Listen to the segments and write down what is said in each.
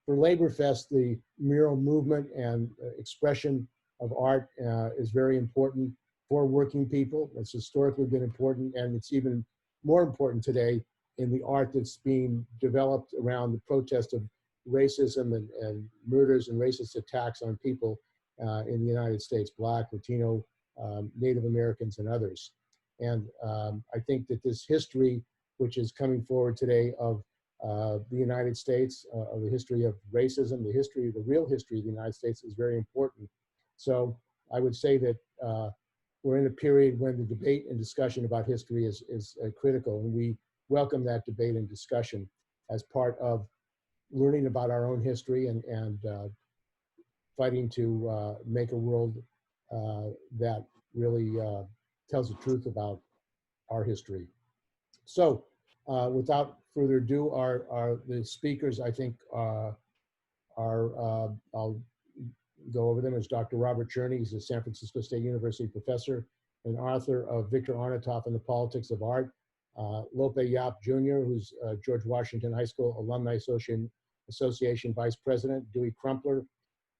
For LaborFest, the mural movement and expression of art is very important for working people. It's historically been important, and it's even more important today in the art that's being developed around the protest of racism and murders and racist attacks on people in the United States, Black, Latino, Native Americans, and others. And I think that this history, which is coming forward today of the United States, of the history of racism, the real history of the United States is very important. So I would say that we're in a period when the debate and discussion about history is critical, and we welcome that debate and discussion as part of learning about our own history and fighting to make a world that really tells the truth about our history. So without further ado, the speakers, I think, I'll go over them, as Dr. Robert Cherny. He's a San Francisco State University professor and author of Victor Arnautoff and the Politics of Art. Lope Yap Jr., who's George Washington High School Alumni Association Vice President. Dewey Crumpler,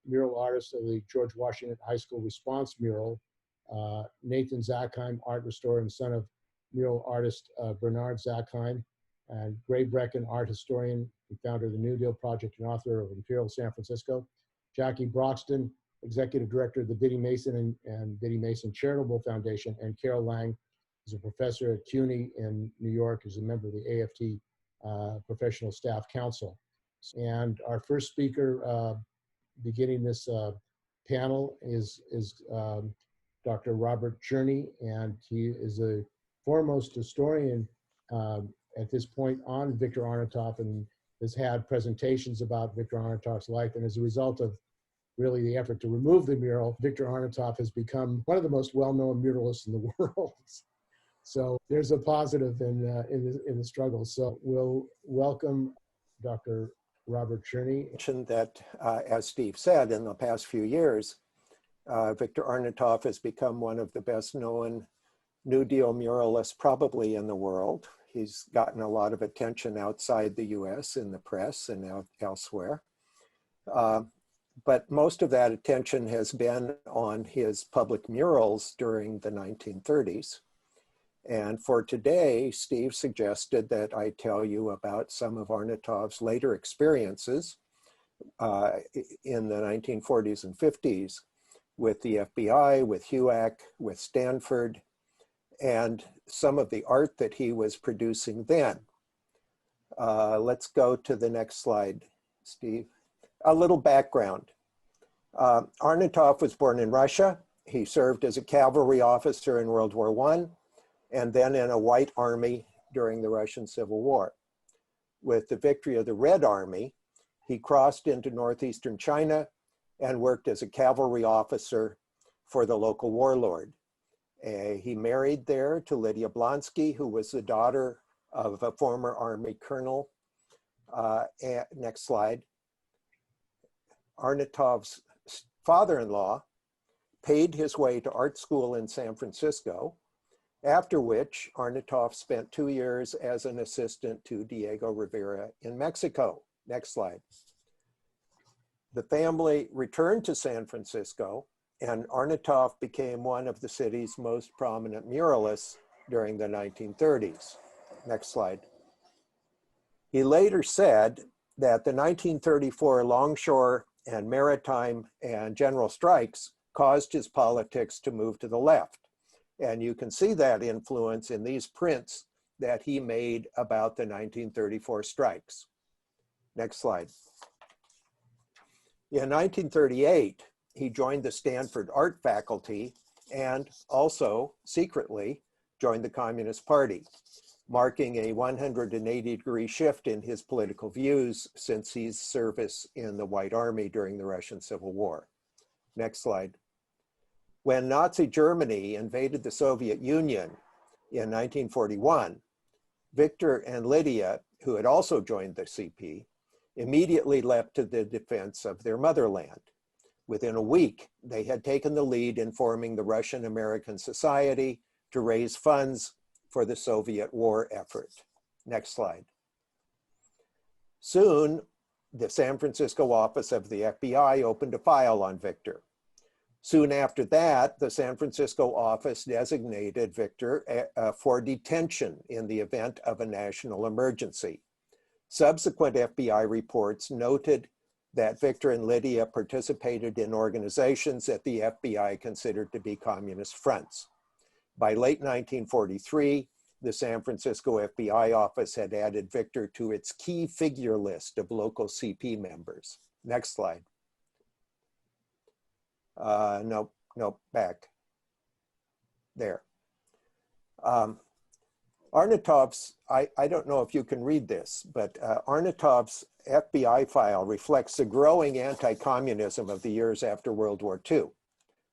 mural artist of the George Washington High School Response Mural. Nathan Zakheim, art restorer and son of mural artist Bernard Zakheim. And Brechin, art historian and founder of the New Deal Project and author of Imperial San Francisco. Jackie Broxton, executive director of the Biddie Mason and Biddie Mason Charitable Foundation. And Carol Lang is a professor at CUNY in New York, who's a member of the AFT Professional Staff Council. And our first speaker beginning this panel is Dr. Robert Cherny, and he is a foremost historian at this point on Victor Arnautoff, and has had presentations about Victor Arnautoff's life. And as a result of really the effort to remove the mural, Victor Arnautoff has become one of the most well-known muralists in the world. So there's a positive in the struggle. So we'll welcome Dr. Robert Cherny. That, as Steve said, in the past few years, Victor Arnautoff has become one of the best known New Deal muralists probably in the world. He's gotten a lot of attention outside the US in the press and elsewhere. But most of that attention has been on his public murals during the 1930s. And for today, Steve suggested that I tell you about some of Arnautoff's later experiences in the 1940s and 50s with the FBI, with HUAC, with Stanford, and some of the art that he was producing then. Let's go to the next slide, Steve. A little background. Arnautoff was born in Russia. He served as a cavalry officer in World War I, and then in a White Army during the Russian Civil War. With the victory of the Red Army, he crossed into northeastern China and worked as a cavalry officer for the local warlord. He married there to Lydia Blonsky, who was the daughter of a former Army colonel. Next slide. Arnautoff's father-in-law paid his way to art school in San Francisco, after which Arnautoff spent 2 years as an assistant to Diego Rivera in Mexico. Next slide. The family returned to San Francisco, and Arnautoff became one of the city's most prominent muralists during the 1930s. Next slide. He later said that the 1934 longshore and maritime and general strikes caused his politics to move to the left. And you can see that influence in these prints that he made about the 1934 strikes. Next slide. In 1938, he joined the Stanford art faculty and also secretly joined the Communist Party, marking a 180-degree shift in his political views since his service in the White Army during the Russian Civil War. Next slide. When Nazi Germany invaded the Soviet Union in 1941, Victor and Lydia, who had also joined the CP, immediately leapt to the defense of their motherland. Within a week, they had taken the lead in forming the Russian-American Society to raise funds for the Soviet war effort. Next slide. Soon, the San Francisco office of the FBI opened a file on Victor. Soon after that, the San Francisco office designated Victor for detention in the event of a national emergency. Subsequent FBI reports noted that Victor and Lydia participated in organizations that the FBI considered to be communist fronts. By late 1943, the San Francisco FBI office had added Victor to its key figure list of local CP members. Next slide. Nope, back. There. Arnautoff's, I don't know if you can read this, but Arnautoff's FBI file reflects the growing anti-communism of the years after World War II.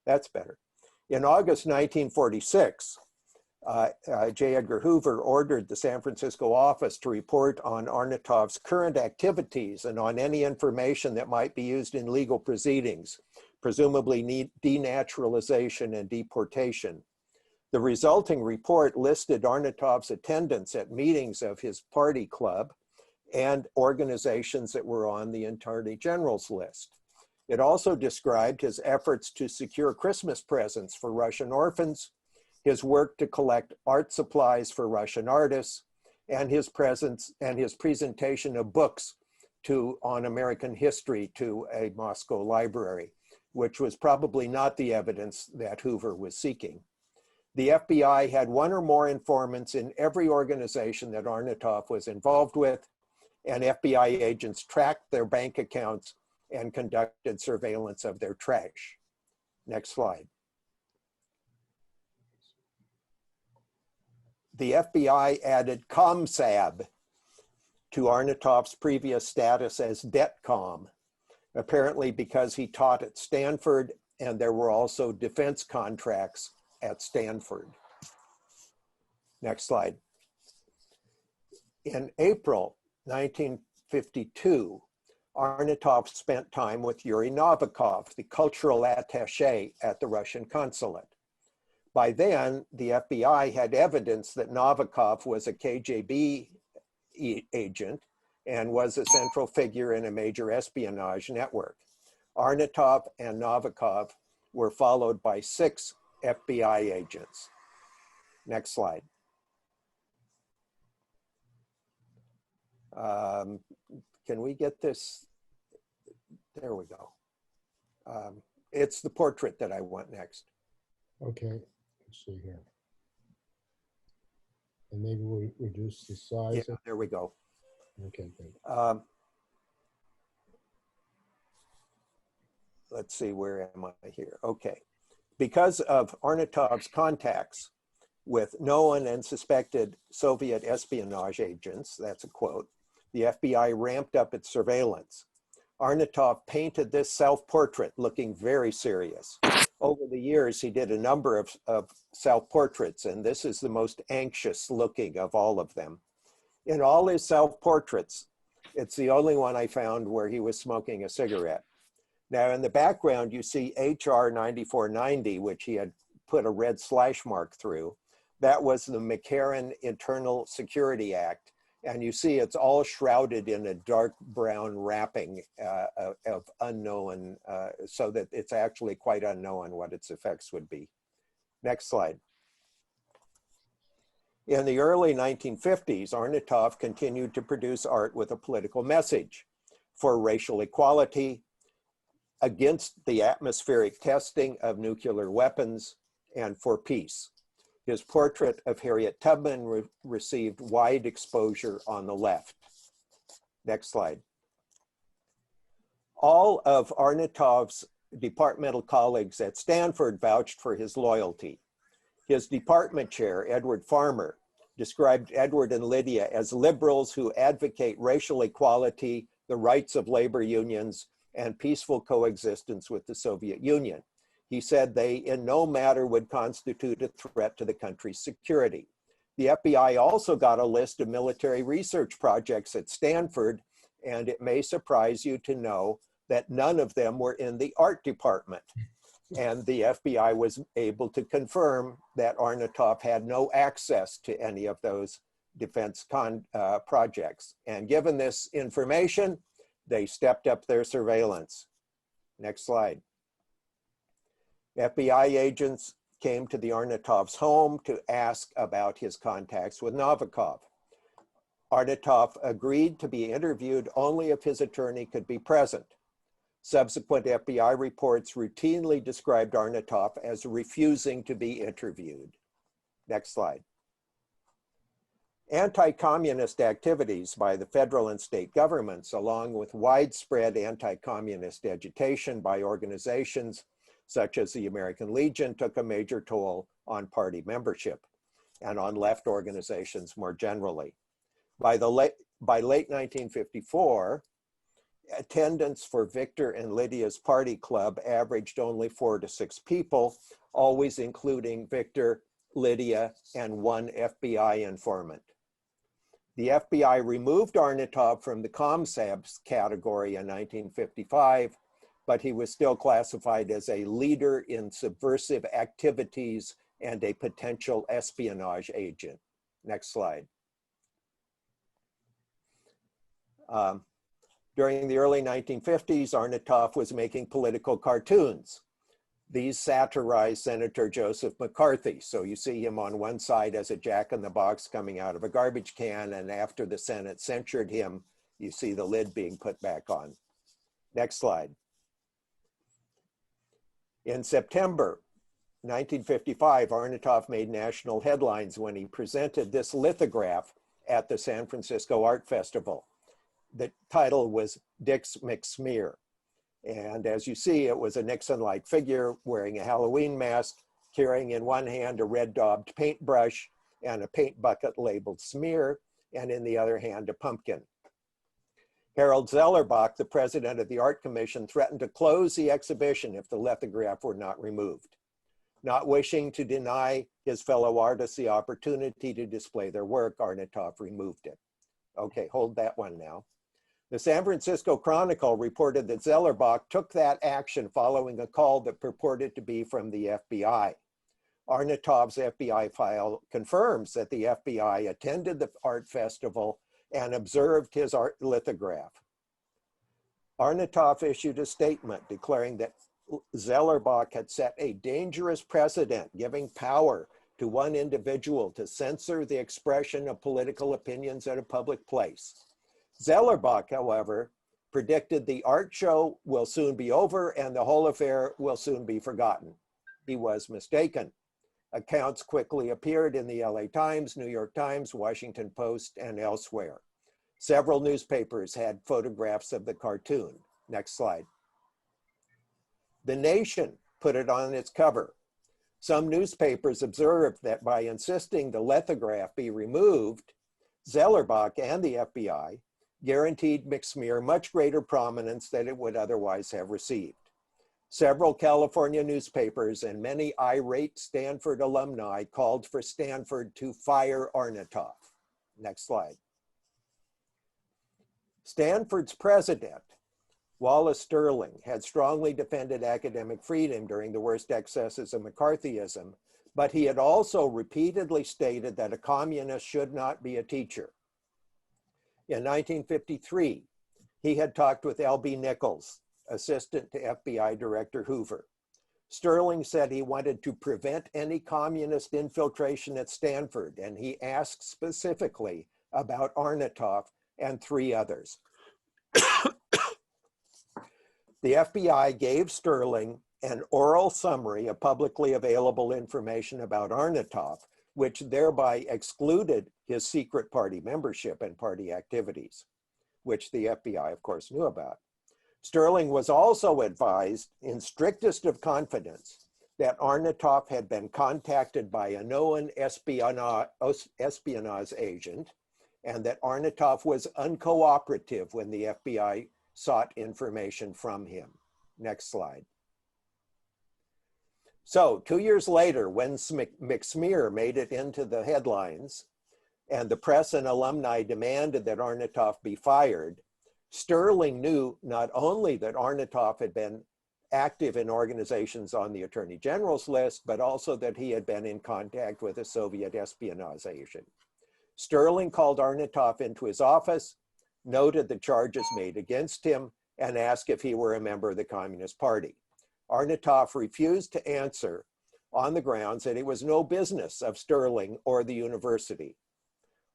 That's better. In August 1946, J. Edgar Hoover ordered the San Francisco office to report on Arnautoff's current activities and on any information that might be used in legal proceedings, presumably denaturalization and deportation. The resulting report listed Arnautoff's attendance at meetings of his party club and organizations that were on the Attorney General's list. It also described his efforts to secure Christmas presents for Russian orphans, his work to collect art supplies for Russian artists, and his presentation of books on American history to a Moscow library, which was probably not the evidence that Hoover was seeking. The FBI had one or more informants in every organization that Arnautoff was involved with, and FBI agents tracked their bank accounts and conducted surveillance of their trash. Next slide. The FBI added ComSab to Arnautoff's previous status as DETCOM, apparently because he taught at Stanford and there were also defense contracts at Stanford. Next slide. In April 1952, Arnautoff spent time with Yuri Novikov, the cultural attaché at the Russian consulate. By then, the FBI had evidence that Novikov was a KGB agent and was a central figure in a major espionage network. Arnautoff and Novikov were followed by 6 FBI agents. Next slide. Can we get this? There we go. It's the portrait that I want next. Okay, let's see here. And maybe we'll reduce the size. Yeah, there we go. Okay, good. Let's see, where am I here? Okay. Because of Arnautoff's contacts with known and suspected Soviet espionage agents, that's a quote, the FBI ramped up its surveillance. Arnautoff painted this self-portrait looking very serious. Over the years, he did a number of self-portraits, and this is the most anxious looking of all of them. In all his self-portraits, it's the only one I found where he was smoking a cigarette. Now, in the background, you see HR 9490, which he had put a red slash mark through. That was the McCarran Internal Security Act. And you see it's all shrouded in a dark brown wrapping of unknown, so that it's actually quite unknown what its effects would be. Next slide. In the early 1950s, Arnautoff continued to produce art with a political message for racial equality, against the atmospheric testing of nuclear weapons, and for peace. His portrait of Harriet Tubman received wide exposure on the left. Next slide. All of Arnautoff's departmental colleagues at Stanford vouched for his loyalty. His department chair, Edward Farmer, described Edward and Lydia as liberals who advocate racial equality, the rights of labor unions, and peaceful coexistence with the Soviet Union. He said they in no matter would constitute a threat to the country's security. The FBI also got a list of military research projects at Stanford, and it may surprise you to know that none of them were in the art department. And the FBI was able to confirm that Arnautoff had no access to any of those defense projects. And given this information, They stepped up their surveillance. Next slide. FBI agents came to the Arnautoff's home to ask about his contacts with Novikov. Arnautoff agreed to be interviewed only if his attorney could be present. Subsequent FBI reports routinely described Arnautoff as refusing to be interviewed. Next slide. Anti-communist activities by the federal and state governments, along with widespread anti-communist agitation by organizations such as the American Legion, took a major toll on party membership and on left organizations more generally. By late 1954, attendance for Victor and Lydia's party club averaged only 4 to 6 people, always including Victor, Lydia, and one FBI informant. The FBI removed Arnautoff from the ComSabs category in 1955, but he was still classified as a leader in subversive activities and a potential espionage agent. Next slide. During the early 1950s, Arnautoff was making political cartoons. These satirized Senator Joseph McCarthy. So you see him on one side as a jack-in-the-box coming out of a garbage can, and after the Senate censured him, you see the lid being put back on. Next slide. In September 1955, Arnautoff made national headlines when he presented this lithograph at the San Francisco Art Festival. The title was Dick's McSmear. And as you see, it was a Nixon-like figure wearing a Halloween mask, carrying in one hand a red-daubed paintbrush and a paint bucket labeled smear, and in the other hand, a pumpkin. Harold Zellerbach, the president of the Art Commission, threatened to close the exhibition if the lithograph were not removed. Not wishing to deny his fellow artists the opportunity to display their work, Arnautoff removed it. Okay, hold that one now. The San Francisco Chronicle reported that Zellerbach took that action following a call that purported to be from the FBI. Arnautoff's FBI file confirms that the FBI attended the art festival and observed his art lithograph. Arnautoff issued a statement declaring that Zellerbach had set a dangerous precedent, giving power to one individual to censor the expression of political opinions at a public place. Zellerbach, however, predicted the art show will soon be over and the whole affair will soon be forgotten. He was mistaken. Accounts quickly appeared in the LA Times, New York Times, Washington Post, and elsewhere. Several newspapers had photographs of the cartoon. Next slide. The Nation put it on its cover. Some newspapers observed that by insisting the lithograph be removed, Zellerbach and the FBI guaranteed McSmear much greater prominence than it would otherwise have received. Several California newspapers and many irate Stanford alumni called for Stanford to fire Arnautoff. Next slide. Stanford's president, Wallace Stirling, had strongly defended academic freedom during the worst excesses of McCarthyism, but he had also repeatedly stated that a communist should not be a teacher. In 1953, he had talked with L.B. Nichols, assistant to FBI Director Hoover. Stirling said he wanted to prevent any communist infiltration at Stanford, and he asked specifically about Arnautoff and 3 others. The FBI gave Stirling an oral summary of publicly available information about Arnautoff, which thereby excluded his secret party membership and party activities, which the FBI, of course, knew about. Stirling was also advised in strictest of confidence that Arnautoff had been contacted by a known espionage agent and that Arnautoff was uncooperative when the FBI sought information from him. Next slide. So 2 years later, when McSmear made it into the headlines and the press and alumni demanded that Arnautoff be fired, Stirling knew not only that Arnautoff had been active in organizations on the Attorney General's list, but also that he had been in contact with a Soviet espionage agent. Stirling called Arnautoff into his office, noted the charges made against him, and asked if he were a member of the Communist Party. Arnautoff refused to answer on the grounds that it was no business of Sterling or the university.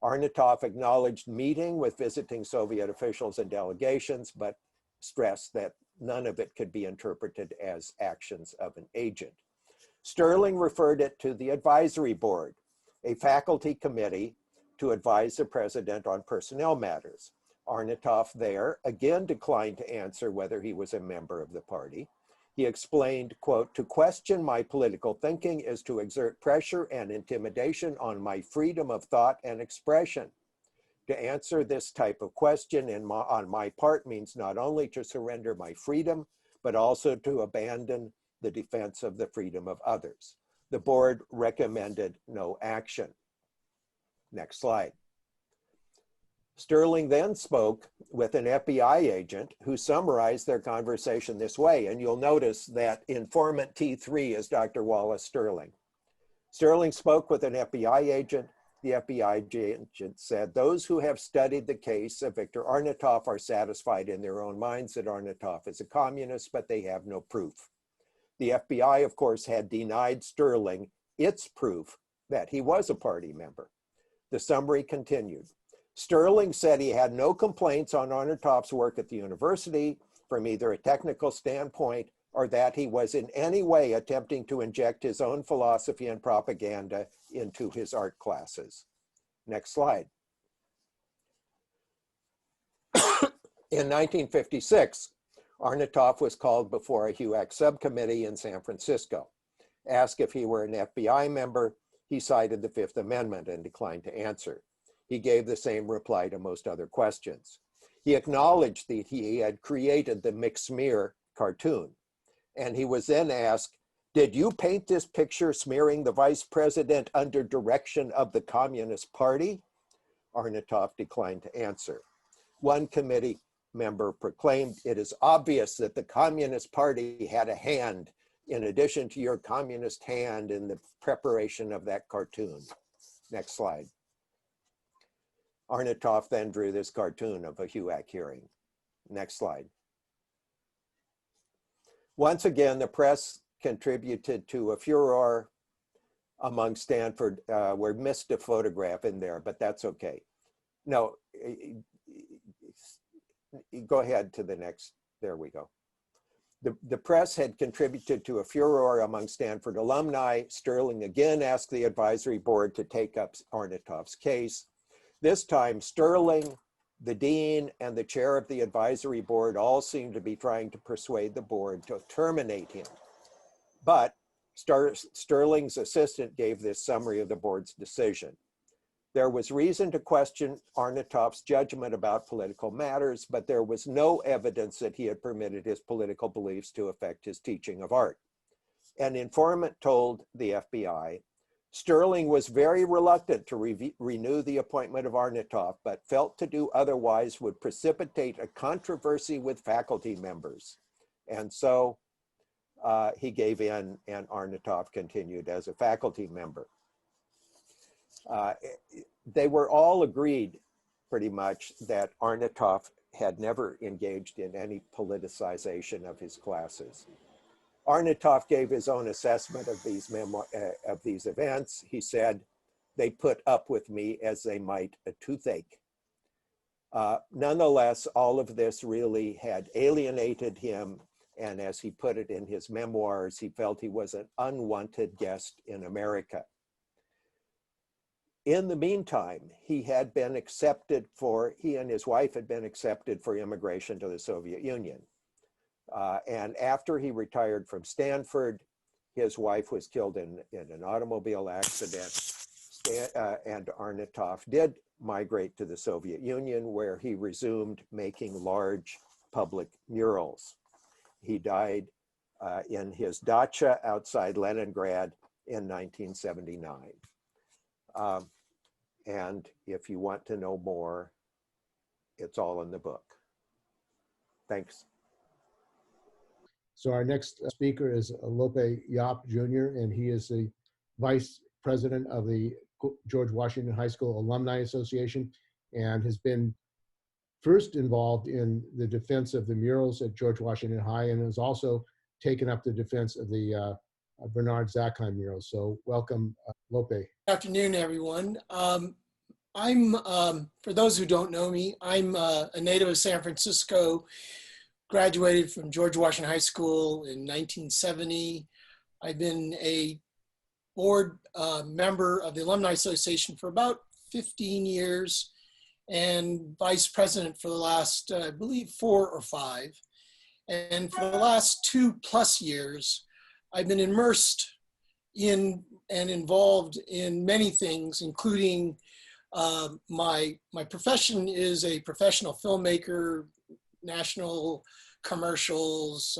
Arnautoff acknowledged meeting with visiting Soviet officials and delegations, but stressed that none of it could be interpreted as actions of an agent. Sterling referred it to the advisory board, a faculty committee to advise the president on personnel matters. Arnautoff there again declined to answer whether he was a member of the party. He explained, quote, "To question my political thinking is to exert pressure and intimidation on my freedom of thought and expression. To answer this type of question on my part means not only to surrender my freedom, but also to abandon the defense of the freedom of others." The board recommended no action. Next slide. Sterling then spoke with an FBI agent who summarized their conversation this way, and you'll notice that informant T3 is Dr. Wallace Sterling. Sterling spoke with an FBI agent. The FBI agent said, "Those who have studied the case of Victor Arnautoff are satisfied in their own minds that Arnautoff is a communist, but they have no proof." The FBI, of course, had denied Sterling its proof that he was a party member. The summary continued. Sterling said he had no complaints on Arnautoff's work at the university from either a technical standpoint or that he was in any way attempting to inject his own philosophy and propaganda into his art classes. Next slide. In 1956, Arnautoff was called before a HUAC subcommittee in San Francisco. Asked if he were an FBI member, he cited the Fifth Amendment and declined to answer. He gave the same reply to most other questions. He acknowledged that he had created the McSmear cartoon, and he was then asked, "Did you paint this picture smearing the vice president under direction of the Communist Party?" Arnautoff declined to answer. One committee member proclaimed, "It is obvious that the Communist Party had a hand in addition to your communist hand in the preparation of that cartoon." Next slide. Arnautoff then drew this cartoon of a HUAC hearing. Next slide. Once again, the press contributed to a furor among Stanford. We missed a photograph in there, but that's okay. No, go ahead to the next. There we go. The press had contributed to a furor among Stanford alumni. Sterling again asked the advisory board to take up Arnautoff's case. This time, Sterling, the dean, and the chair of the advisory board all seemed to be trying to persuade the board to terminate him. But Sterling's assistant gave this summary of the board's decision. There was reason to question Arnautoff's judgment about political matters, but there was no evidence that he had permitted his political beliefs to affect his teaching of art. An informant told the FBI, Sterling was very reluctant to renew the appointment of Arnautoff, but felt to do otherwise would precipitate a controversy with faculty members. And so he gave in, and Arnautoff continued as a faculty member. They were all agreed pretty much that Arnautoff had never engaged in any politicization of his classes. Arnautoff gave his own assessment of these events. He said, "They put up with me as they might a toothache." Nonetheless, all of this really had alienated him, and as he put it in his memoirs, he felt he was an unwanted guest in America. In the meantime, he and his wife had been accepted for immigration to the Soviet Union. And after he retired from Stanford, his wife was killed in an automobile accident, and Arnautoff did migrate to the Soviet Union, where he resumed making large public murals. He died in his dacha outside Leningrad in 1979. And if you want to know more, it's all in the book. Thanks. So our next speaker is Lope Yop Jr., and he is the vice president of the George Washington High School Alumni Association, and has been first involved in the defense of the murals at George Washington High, and has also taken up the defense of the Bernard Zakheim murals. So welcome, Lope. Good afternoon, everyone. For those who don't know me, I'm a native of San Francisco, graduated from George Washington High School in 1970. I've been a board member of the Alumni Association for about 15 years and vice president for the last, I believe, 4 or 5. And for the last 2+ years, I've been immersed in and involved in many things, including my profession is a professional filmmaker, national commercials,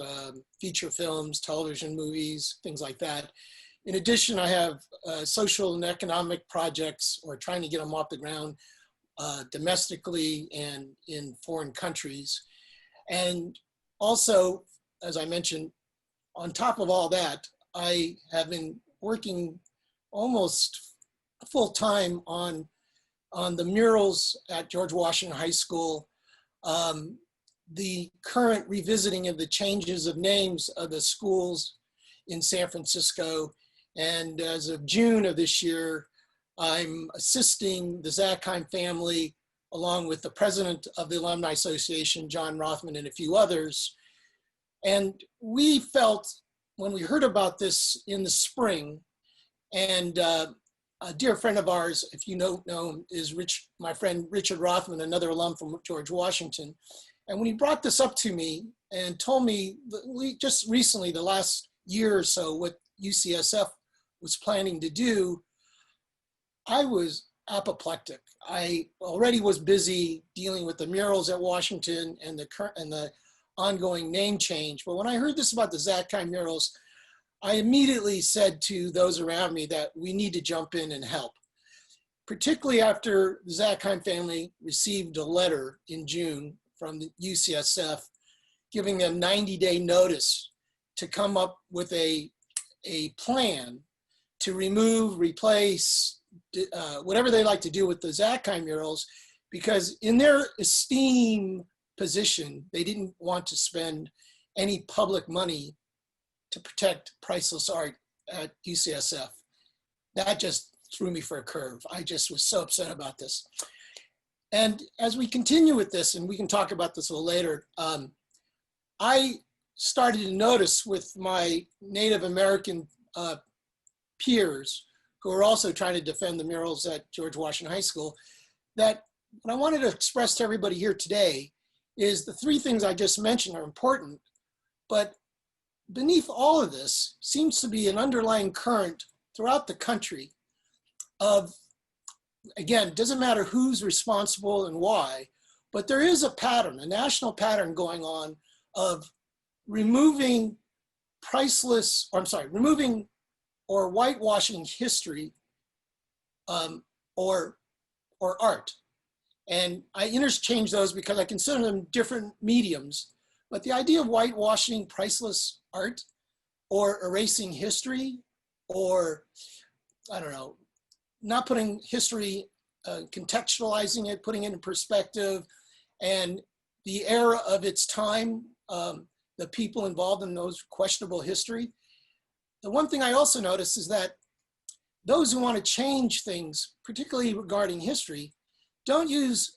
feature films, television, movies, things like that. In addition, I have social and economic projects, or trying to get them off the ground domestically and in foreign countries. And also, as I mentioned, on top of all that, I have been working almost full time on the murals at George Washington High School, the current revisiting of the changes of names of the schools in San Francisco. And as of June of this year, I'm assisting the Zakheim family, along with the president of the Alumni Association, John Rothman, and a few others. And we felt, when we heard about this in the spring, and a dear friend of ours, if you know him, is my friend Richard Rothman, another alum from George Washington. And when he brought this up to me and told me just recently, the last year or so, what UCSF was planning to do, I was apoplectic. I already was busy dealing with the murals at Washington and the ongoing name change. But when I heard this about the Zakheim murals, I immediately said to those around me that we need to jump in and help, particularly after the Zakheim family received a letter in June from the UCSF giving them 90-day notice to come up with a plan to remove, replace, whatever they like to do with the Zakheim murals, because in their esteem position, they didn't want to spend any public money to protect priceless art at UCSF. That just threw me for a curve. I just was so upset about this. And as we continue with this, and we can talk about this a little later, I started to notice with my Native American peers who are also trying to defend the murals at George Washington High School, that what I wanted to express to everybody here today is the 3 things I just mentioned are important, but beneath all of this seems to be an underlying current throughout the country of, again, it doesn't matter who's responsible and why, but there is a pattern, a national pattern going on of removing removing or whitewashing history or art. And I interchange those because I consider them different mediums. But the idea of whitewashing priceless art or erasing history, or, I don't know, not putting history, contextualizing it, putting it in perspective, and the era of its time, the people involved in those questionable history. The one thing I also notice is that those who want to change things, particularly regarding history, don't use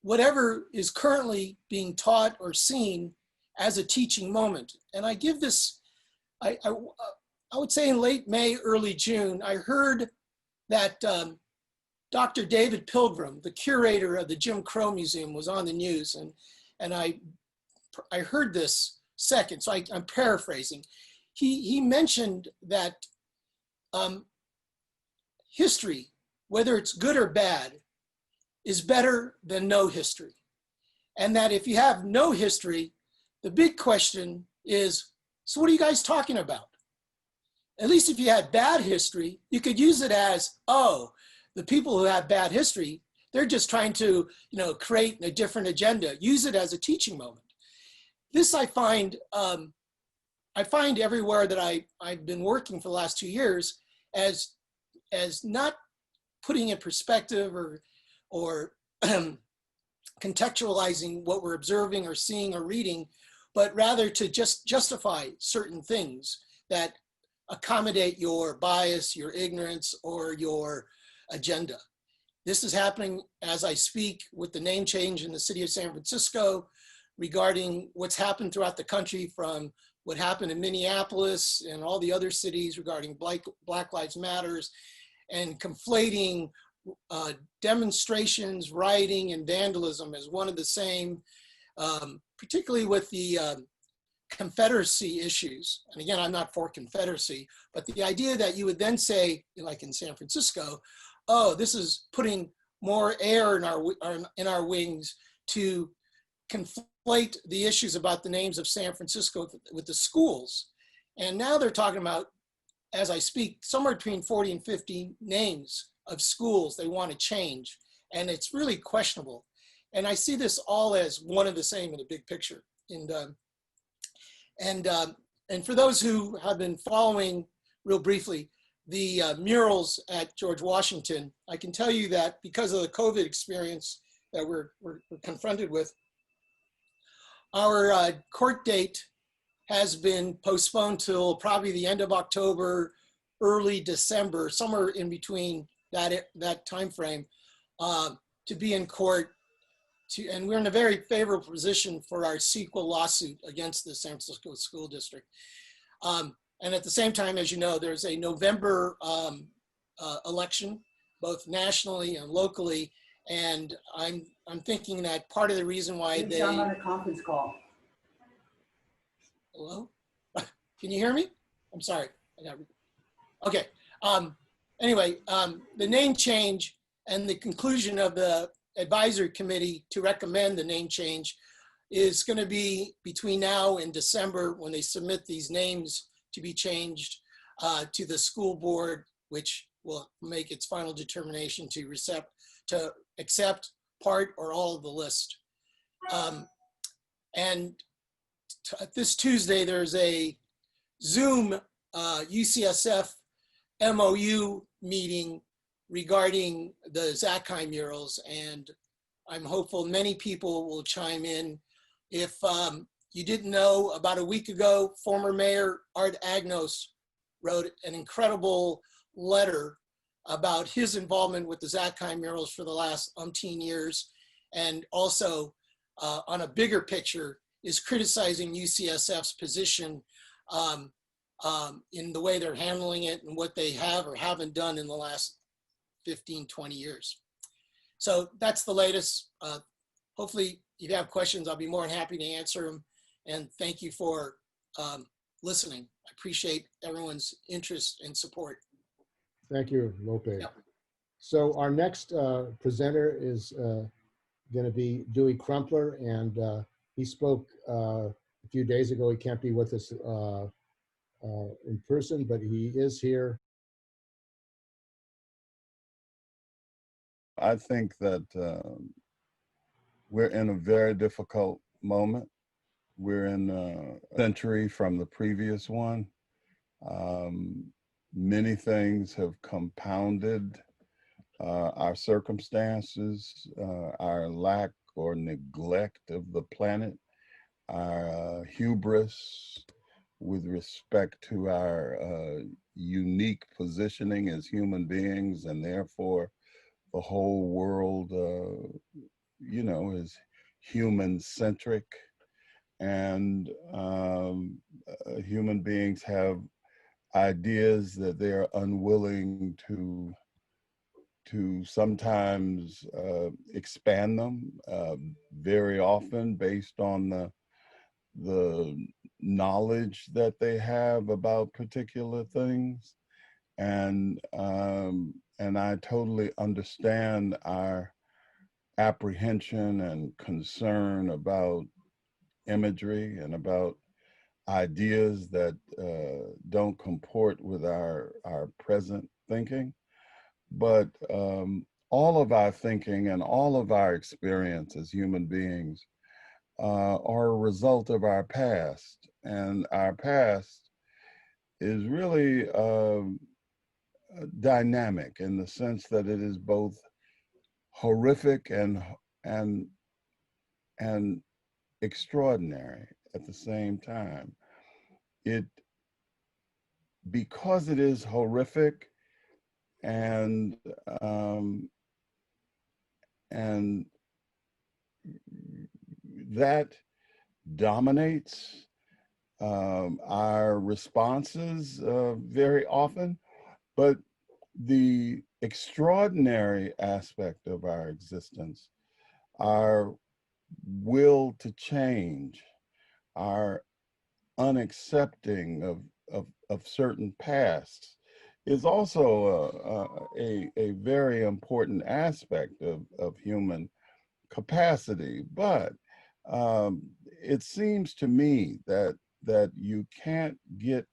whatever is currently being taught or seen as a teaching moment. And I give this, I would say in late May, early June, I heard that Dr. David Pilgrim, the curator of the Jim Crow Museum, was on the news, and I heard this second, so I'm paraphrasing. He mentioned that history, whether it's good or bad, is better than no history. And that if you have no history, the big question is, so what are you guys talking about? At least if you had bad history, you could use it as, oh, the people who have bad history, they're just trying to, create a different agenda. Use it as a teaching moment. This I find everywhere that I've been working for the last 2 years as not putting in perspective or contextualizing what we're observing or seeing or reading, but rather to just justify certain things that accommodate your bias, your ignorance, or your agenda. This is happening as I speak with the name change in the city of San Francisco regarding what's happened throughout the country, from what happened in Minneapolis and all the other cities regarding Black Lives Matters, and conflating demonstrations, rioting, and vandalism as one of the same, particularly with the Confederacy issues. And again, I'm not for Confederacy, but the idea that you would then say, like in San Francisco, oh, this is putting more air in our wings to conflate the issues about the names of San Francisco with the schools. And now they're talking about, as I speak, somewhere between 40 and 50 names of schools they want to change. And it's really questionable. And I see this all as one and the same in the big picture. And for those who have been following real briefly, the murals at George Washington, I can tell you that because of the COVID experience that we're confronted with, our court date has been postponed till probably the end of October, early December, somewhere in between that time frame, to be in court. And we're in a very favorable position for our sequel lawsuit against the San Francisco School District. And at the same time, as you know, there's a November election, both nationally and locally. And I'm thinking that part of the reason why they— I'm on a conference call. Hello? Can you hear me? I'm sorry. Okay. Anyway, the name change and the conclusion of the advisory committee to recommend the name change is going to be between now and December, when they submit these names to be changed to the school board, which will make its final determination to accept part or all of the list. This Tuesday, there's a Zoom UCSF MOU meeting regarding the Zakheim murals, and I'm hopeful many people will chime in. If you didn't know, about a week ago, former Mayor Art Agnos wrote an incredible letter about his involvement with the Zakheim murals for the last umpteen years, and also on a bigger picture is criticizing UCSF's position in the way they're handling it and what they have or haven't done in the last 15, 20 years. So that's the latest. Hopefully, if you have questions, I'll be more than happy to answer them. And thank you for listening. I appreciate everyone's interest and support. Thank you, Lope. Yep. So our next presenter is going to be Dewey Crumpler, and he spoke a few days ago. He can't be with us in person, but he is here. I think that we're in a very difficult moment. We're in a century from the previous one. Many things have compounded our circumstances, our lack or neglect of the planet, our hubris with respect to our unique positioning as human beings, and therefore the whole world, you know, is human-centric, and human beings have ideas that they're unwilling to sometimes expand them, very often based on the knowledge that they have about particular things. And I totally understand our apprehension and concern about imagery and about ideas that don't comport with our present thinking. But all of our thinking and all of our experience as human beings are a result of our past. And our past is really dynamic in the sense that it is both horrific and and extraordinary at the same time. Because it is horrific and that dominates our responses very often, but the extraordinary aspect of our existence, our will to change, our unaccepting of certain pasts, is also a very important aspect of human capacity. But it seems to me that you can't get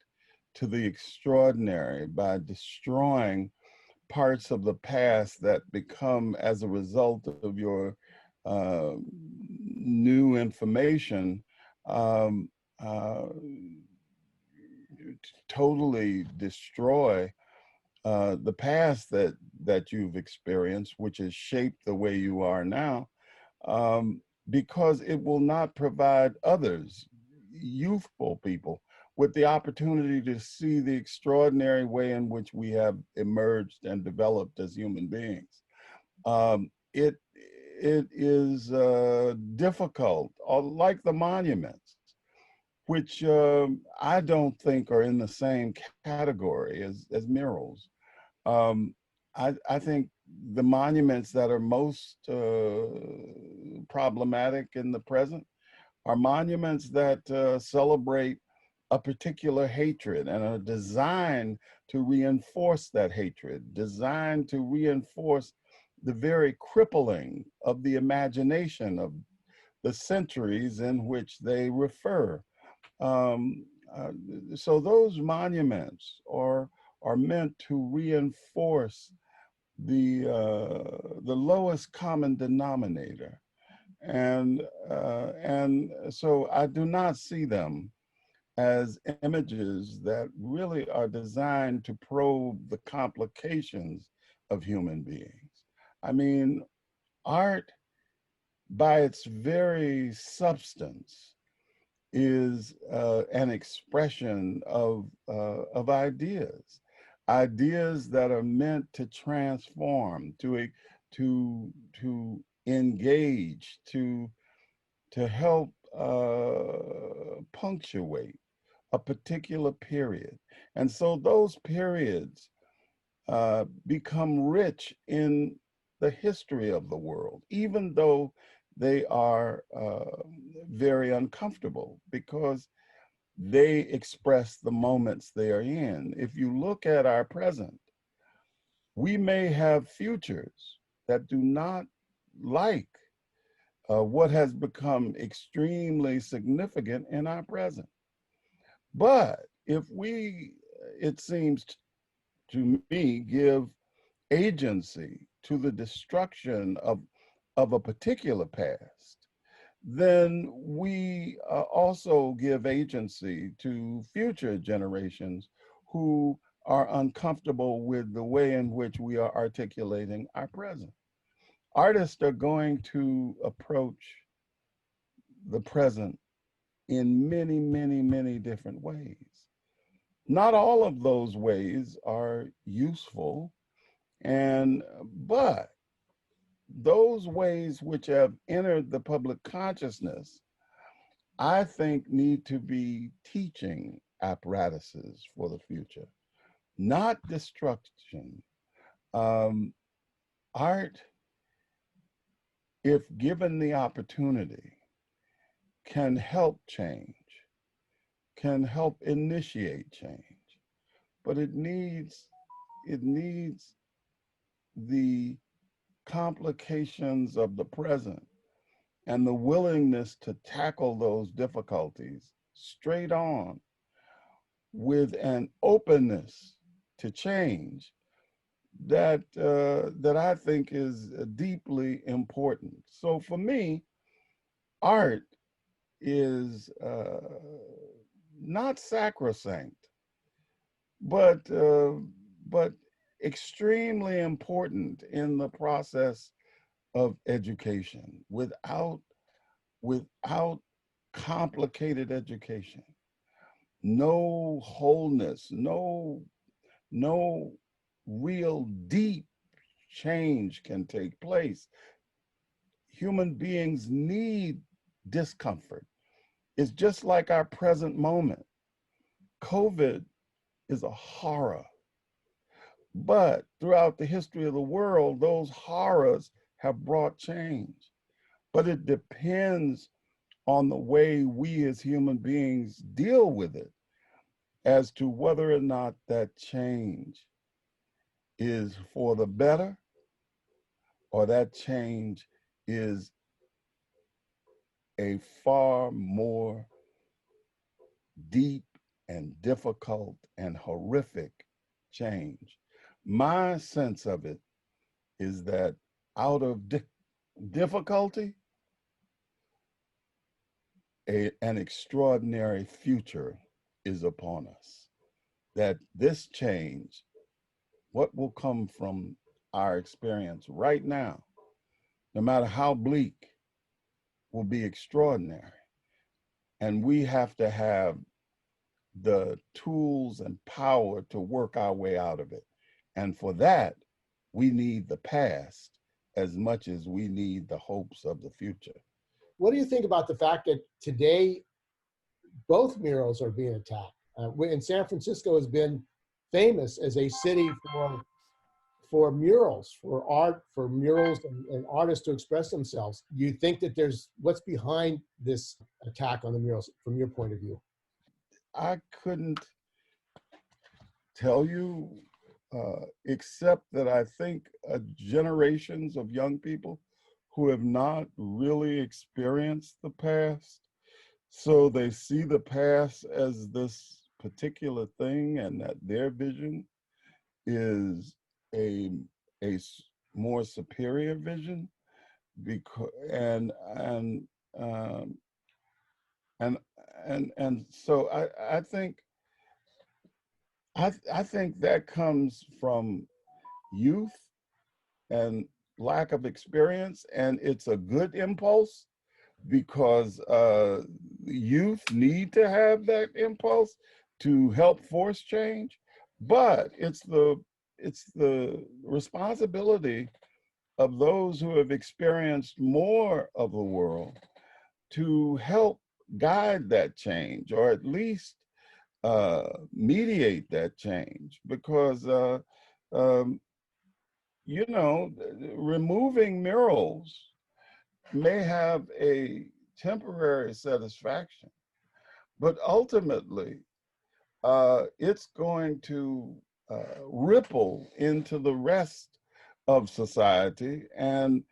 to the extraordinary by destroying parts of the past that become, as a result of your new information, totally destroy the past that you've experienced, which has shaped the way you are now, because it will not provide others, youthful people, with the opportunity to see the extraordinary way in which we have emerged and developed as human beings. It is difficult, like the monuments, which I don't think are in the same category as murals. I think the monuments that are most problematic in the present are monuments that celebrate a particular hatred and are designed to reinforce that hatred, designed to reinforce the very crippling of the imagination of the centuries in which they refer. So those monuments are meant to reinforce the lowest common denominator, and so I do not see them as images that really are designed to probe the complications of human beings. I mean, art, by its very substance, is an expression of ideas that are meant to transform, to engage, to help punctuate a particular period. And so those periods become rich in the history of the world, even though they are very uncomfortable, because they express the moments they are in. If you look at our present, we may have futures that do not like what has become extremely significant in our present. But if we, it seems to me, give agency to the destruction of a particular past, then we also give agency to future generations who are uncomfortable with the way in which we are articulating our present. Artists are going to approach the present in many, many, many different ways. Not all of those ways are useful, but those ways which have entered the public consciousness, I think, need to be teaching apparatuses for the future, not destruction. Art, if given the opportunity, can help change, can help initiate change, but it needs the complications of the present and the willingness to tackle those difficulties straight on with an openness to change that I think is deeply important. So for me, art is not sacrosanct, but extremely important in the process of education. Without without complicated education, no wholeness, no real deep change can take place. Human beings need discomfort. It's just like our present moment. COVID is a horror, but throughout the history of the world, those horrors have brought change. But it depends on the way we as human beings deal with it as to whether or not that change is for the better or that change is a far more deep and difficult and horrific change. My sense of it is that out of difficulty, an extraordinary future is upon us. That this change, what will come from our experience right now, no matter how bleak, will be extraordinary. And we have to have the tools and power to work our way out of it. And for that, we need the past as much as we need the hopes of the future. What do you think about the fact that today both murals are being attacked? And San Francisco has been famous as a city for murals, for art, for murals and artists to express themselves. Do you think that what's behind this attack on the murals from your point of view? I couldn't tell you, except that I think generations of young people who have not really experienced the past, so they see the past as this particular thing, and that their vision is a more superior vision, because and so I think that comes from youth and lack of experience, and it's a good impulse because youth need to have that impulse to help force change, but it's the responsibility of those who have experienced more of the world to help guide that change, or at least mediate that change, because you know, removing murals may have a temporary satisfaction, but ultimately it's going to ripple into the rest of society, and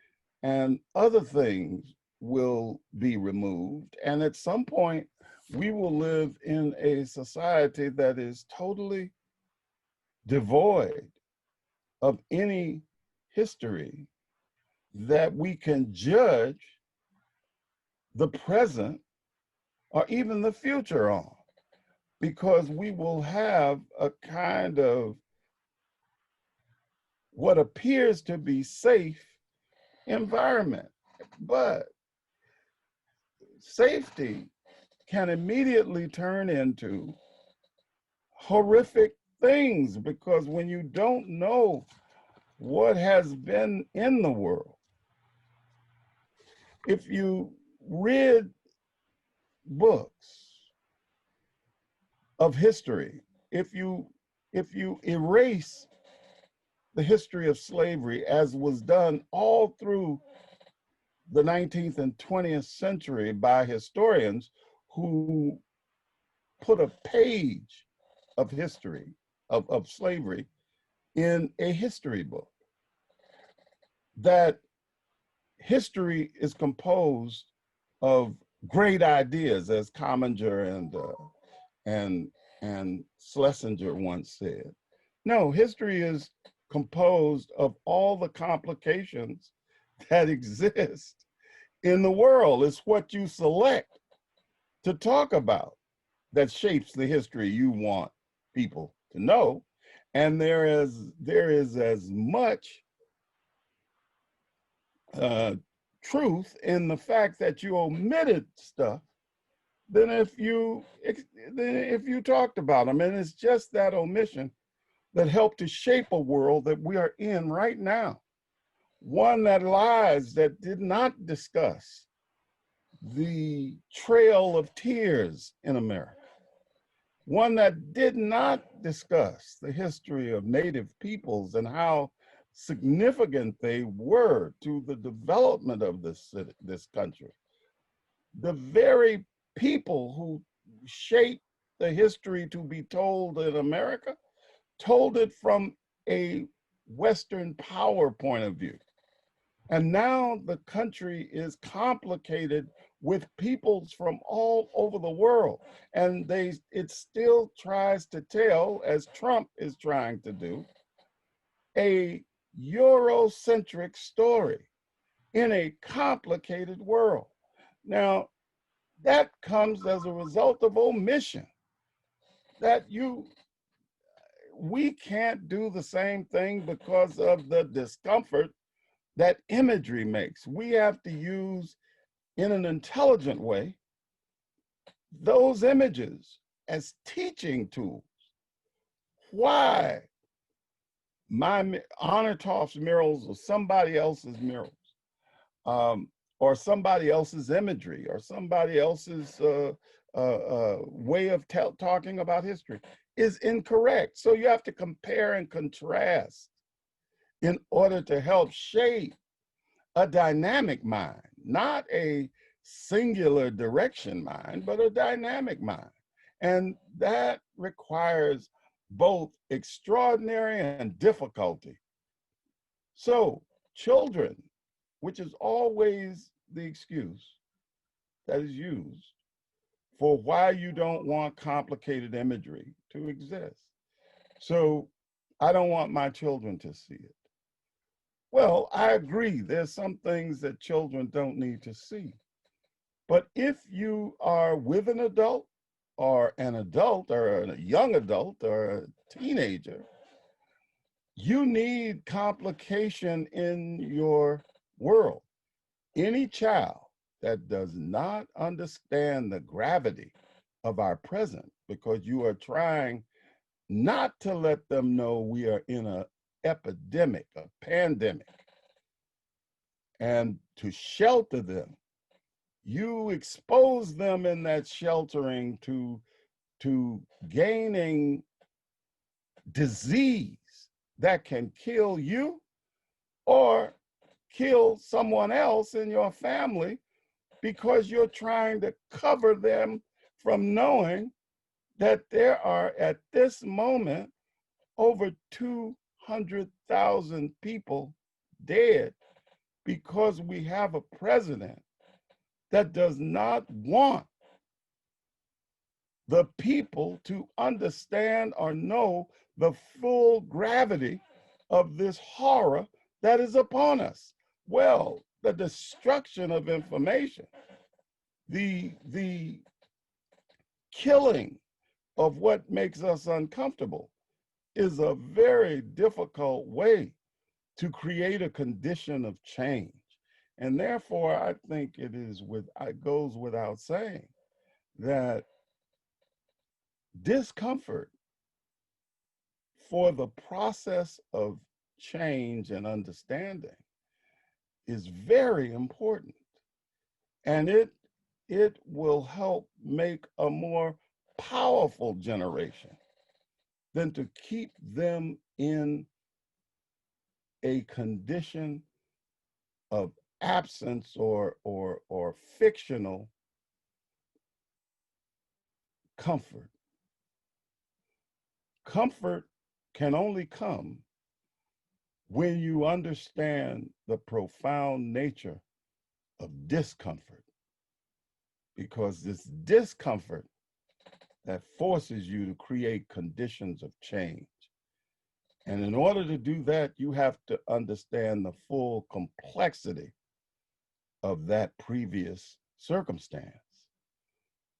other things will be removed. And at some point, we will live in a society that is totally devoid of any history that we can judge the present or even the future on, because we will have a kind of what appears to be safe environment. But safety can immediately turn into horrific things, because when you don't know what has been in the world, if you read books of history, if you erase the history of slavery, as was done all through the 19th and 20th century by historians who put a page of history of slavery in a history book, that history is composed of great ideas, as Commander and Schlesinger once said. No, history is composed of all the complications that exist in the world. It's what you select to talk about that shapes the history you want people to know. And there is as much truth in the fact that you omitted stuff than if you talked about them. And it's just that omission that helped to shape a world that we are in right now. One that lies, that did not discuss the trail of tears in America. One that did not discuss the history of Native peoples and how significant they were to the development of this country. The very people who shaped the history to be told in America told it from a Western power point of view. And now the country is complicated with peoples from all over the world. And it still tries to tell, as Trump is trying to do, a Eurocentric story in a complicated world. Now, that comes as a result of omission, that we can't do the same thing because of the discomfort that imagery makes. We have to use, in an intelligent way, those images as teaching tools. Why my Arnautoff's murals or somebody else's murals, or somebody else's imagery, or somebody else's way of talking about history is incorrect. So you have to compare and contrast in order to help shape a dynamic mind, not a singular direction mind, but a dynamic mind. And that requires both extraordinary and difficulty. So children, which is always the excuse that is used for why you don't want complicated imagery to exist. So I don't want my children to see it. Well, I agree, there's some things that children don't need to see. But if you are with an adult or a young adult or a teenager, you need complication in your world. Any child that does not understand the gravity of our present, because you are trying not to let them know we are in an epidemic, a pandemic, and to shelter them, you expose them in that sheltering to gaining disease that can kill you or kill someone else in your family, because you're trying to cover them from knowing that there are at this moment over 200,000 people dead because we have a president that does not want the people to understand or know the full gravity of this horror that is upon us. Well, the destruction of information, the killing of what makes us uncomfortable is a very difficult way to create a condition of change. And therefore, I think it goes without saying that discomfort for the process of change and understanding is very important. And it will help make a more powerful generation than to keep them in a condition of absence or fictional comfort. Comfort can only come when you understand the profound nature of discomfort, because this discomfort that forces you to create conditions of change. And in order to do that, you have to understand the full complexity of that previous circumstance,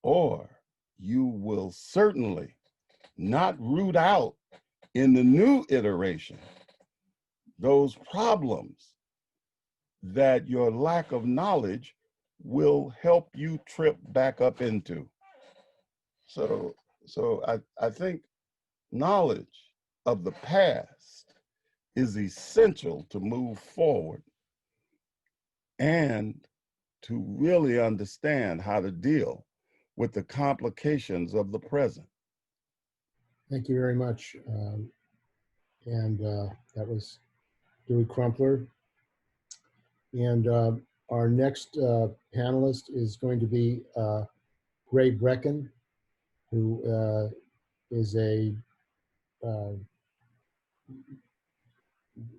or you will certainly not root out in the new iteration those problems that your lack of knowledge will help you trip back up into. So I think knowledge of the past is essential to move forward and to really understand how to deal with the complications of the present. Thank you very much. That was Dewey Crumpler. And our next panelist is going to be Brechin, who is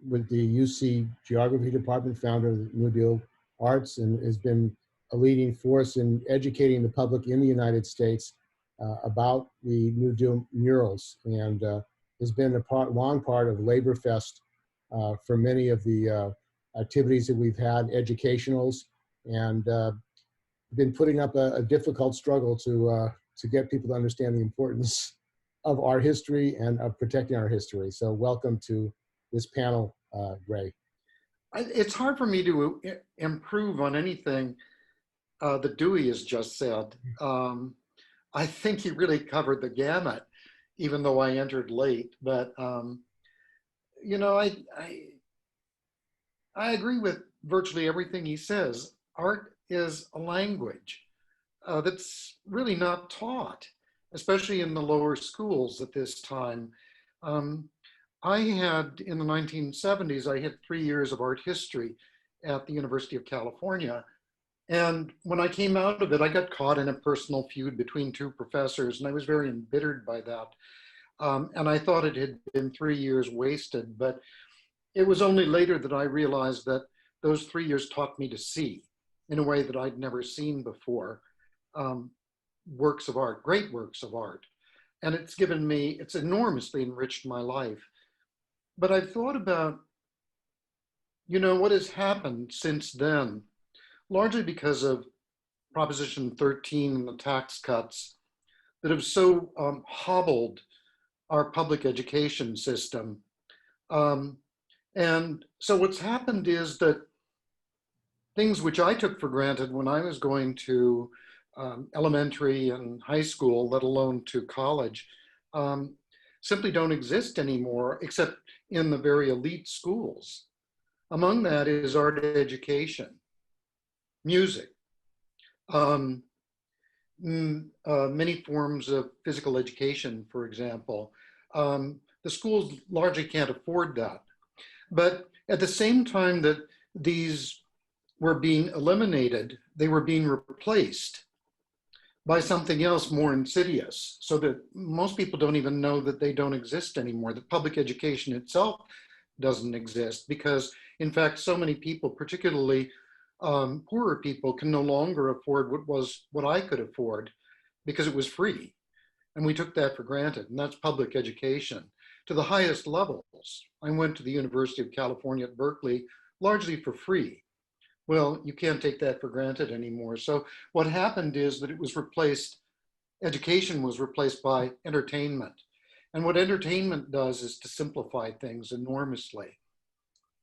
with the UC Geography Department, founder of the New Deal Arts, and has been a leading force in educating the public in the United States about the New Deal murals, and has been a long part of LaborFest for many of the activities that we've had, educationals, and been putting up a difficult struggle to get people to understand the importance of our history and of protecting our history. So welcome to this panel, Ray. It's hard for me to improve on anything that Dewey has just said. I think he really covered the gamut, even though I entered late. But you know, I agree with virtually everything he says. Art is a language that's really not taught, especially in the lower schools at this time. I had, in the 1970s, I had 3 years of art history at the University of California. And when I came out of it, I got caught in a personal feud between two professors, and I was very embittered by that. And I thought it had been 3 years wasted, but it was only later that I realized that those 3 years taught me to see in a way that I'd never seen before, works of art, great works of art. And it's given me, it's enormously enriched my life. But I've thought about, you know, what has happened since then, largely because of Proposition 13 and the tax cuts that have so hobbled our public education system. And so what's happened is that things which I took for granted when I was going to elementary and high school, let alone to college, simply don't exist anymore, except in the very elite schools. Among that is art education, music, many forms of physical education, for example. The schools largely can't afford that. But at the same time that these were being eliminated, they were being replaced by something else more insidious, so that most people don't even know that they don't exist anymore. That public education itself doesn't exist because, in fact, so many people, particularly poorer people, can no longer afford what I could afford because it was free. And we took that for granted, and that's public education to the highest levels. I went to the University of California at Berkeley largely for free. Well, you can't take that for granted anymore. So what happened is that it was replaced, education was replaced by entertainment. And what entertainment does is to simplify things enormously.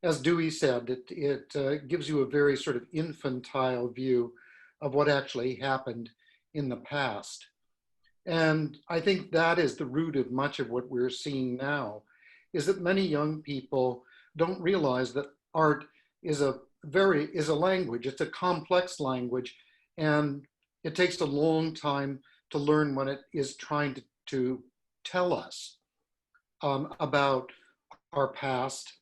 As Dewey said, it gives you a very sort of infantile view of what actually happened in the past. And I think that is the root of much of what we're seeing now, is that many young people don't realize that art is a language. It's a complex language, and it takes a long time to learn what it is trying to tell us about our past,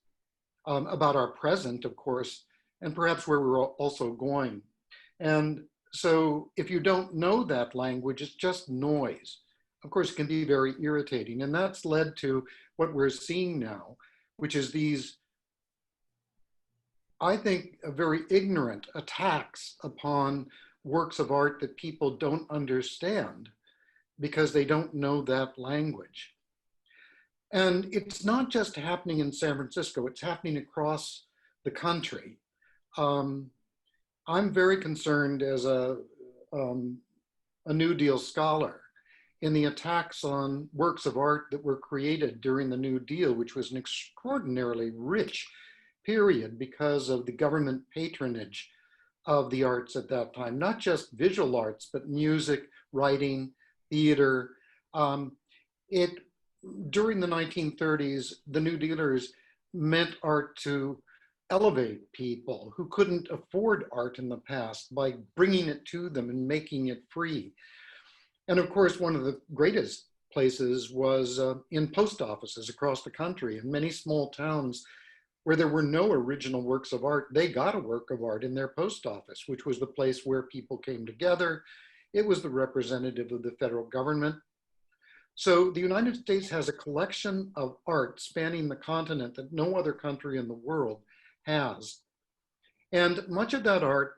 about our present, of course, and perhaps where we're also going. And so if you don't know that language, it's just noise. Of course, it can be very irritating, and that's led to what we're seeing now, which is these, I think, very ignorant attacks upon works of art that people don't understand because they don't know that language. And it's not just happening in San Francisco, it's happening across the country. I'm very concerned as a New Deal scholar in the attacks on works of art that were created during the New Deal, which was an extraordinarily rich period because of the government patronage of the arts at that time, not just visual arts, but music, writing, theater. During the 1930s, the New Dealers meant art to elevate people who couldn't afford art in the past by bringing it to them and making it free. And of course, one of the greatest places was in post offices across the country. In many small towns where there were no original works of art, they got a work of art in their post office, which was the place where people came together. It was the representative of the federal government. So the United States has a collection of art spanning the continent that no other country in the world has. And much of that art,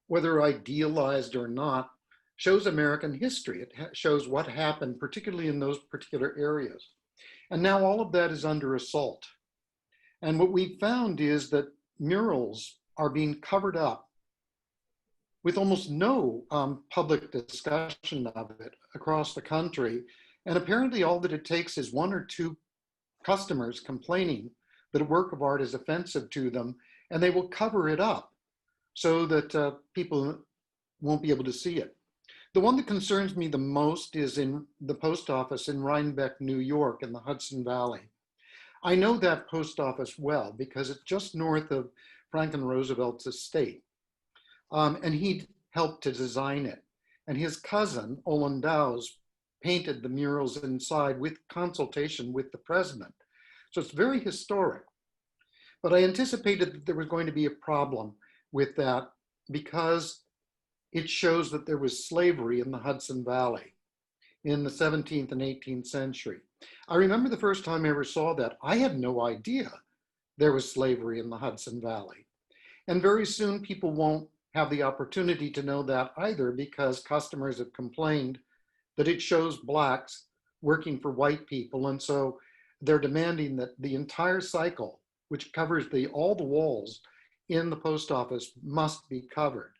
whether idealized or not, shows American history. It shows what happened, particularly in those particular areas. And now all of that is under assault. And what we found is that murals are being covered up with almost no public discussion of it across the country. And apparently all that it takes is one or two customers complaining that a work of art is offensive to them, and they will cover it up so that people won't be able to see it. The one that concerns me the most is in the post office in Rhinebeck, New York, in the Hudson Valley. I know that post office well because it's just north of Franklin Roosevelt's estate. And he helped to design it. And his cousin, Olin Dowes, painted the murals inside with consultation with the president. So it's very historic. But I anticipated that there was going to be a problem with that because it shows that there was slavery in the Hudson Valley in the 17th and 18th century. I remember the first time I ever saw that, I had no idea there was slavery in the Hudson Valley. And very soon people won't have the opportunity to know that either because customers have complained that it shows blacks working for white people. And so they're demanding that the entire cycle, which covers all the walls in the post office, must be covered.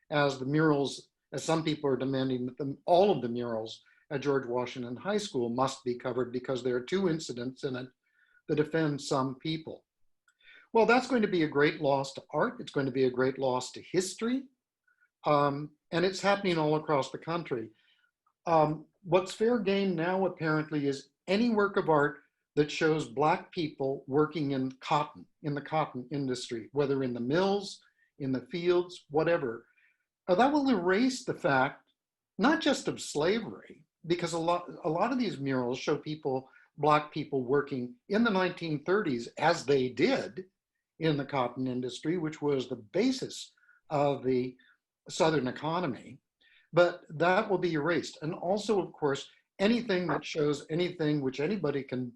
As the murals, as some people are demanding that all of the murals at George Washington High School must be covered because there are two incidents in it that offend some people. Well, that's going to be a great loss to art. It's going to be a great loss to history. And it's happening all across the country. What's fair game now apparently is any work of art that shows Black people working in the cotton industry, whether in the mills, in the fields, whatever. That will erase the fact, not just of slavery, because a lot of these murals show Black people working in the 1930s, as they did in the cotton industry, which was the basis of the Southern economy, but that will be erased. And also, of course, anything that shows anything which anybody can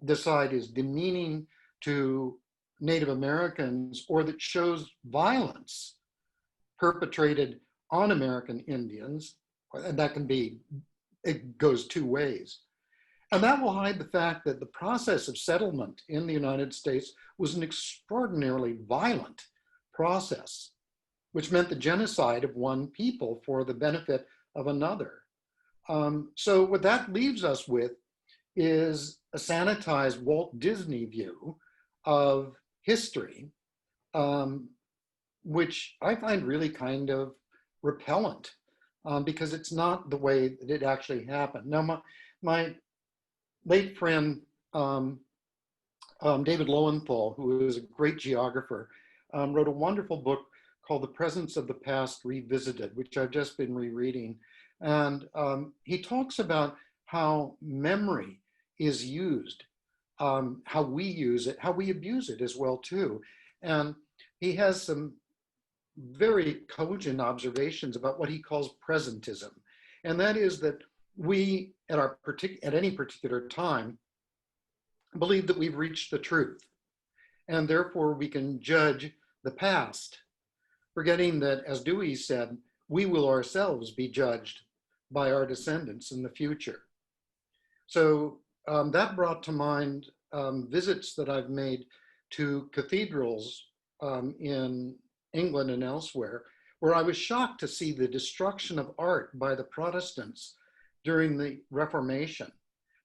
decide is demeaning to Native Americans or that shows violence perpetrated on American Indians, and that can be, it goes two ways. And that will hide the fact that the process of settlement in the United States was an extraordinarily violent process, which meant the genocide of one people for the benefit of another. So what that leaves us with is a sanitized Walt Disney view of history, which I find really kind of repellent because it's not the way that it actually happened. Now, my late friend, David Lowenthal, who is a great geographer, wrote a wonderful book called The Presence of the Past Revisited, which I've just been rereading. And he talks about how memory is used, how we use it, how we abuse it as well too. And he has some very cogent observations about what he calls presentism. And that is that we, at any particular time, believe that we've reached the truth. And therefore we can judge the past, forgetting that, as Dewey said, we will ourselves be judged by our descendants in the future. So that brought to mind visits that I've made to cathedrals in England and elsewhere, where I was shocked to see the destruction of art by the Protestants during the Reformation,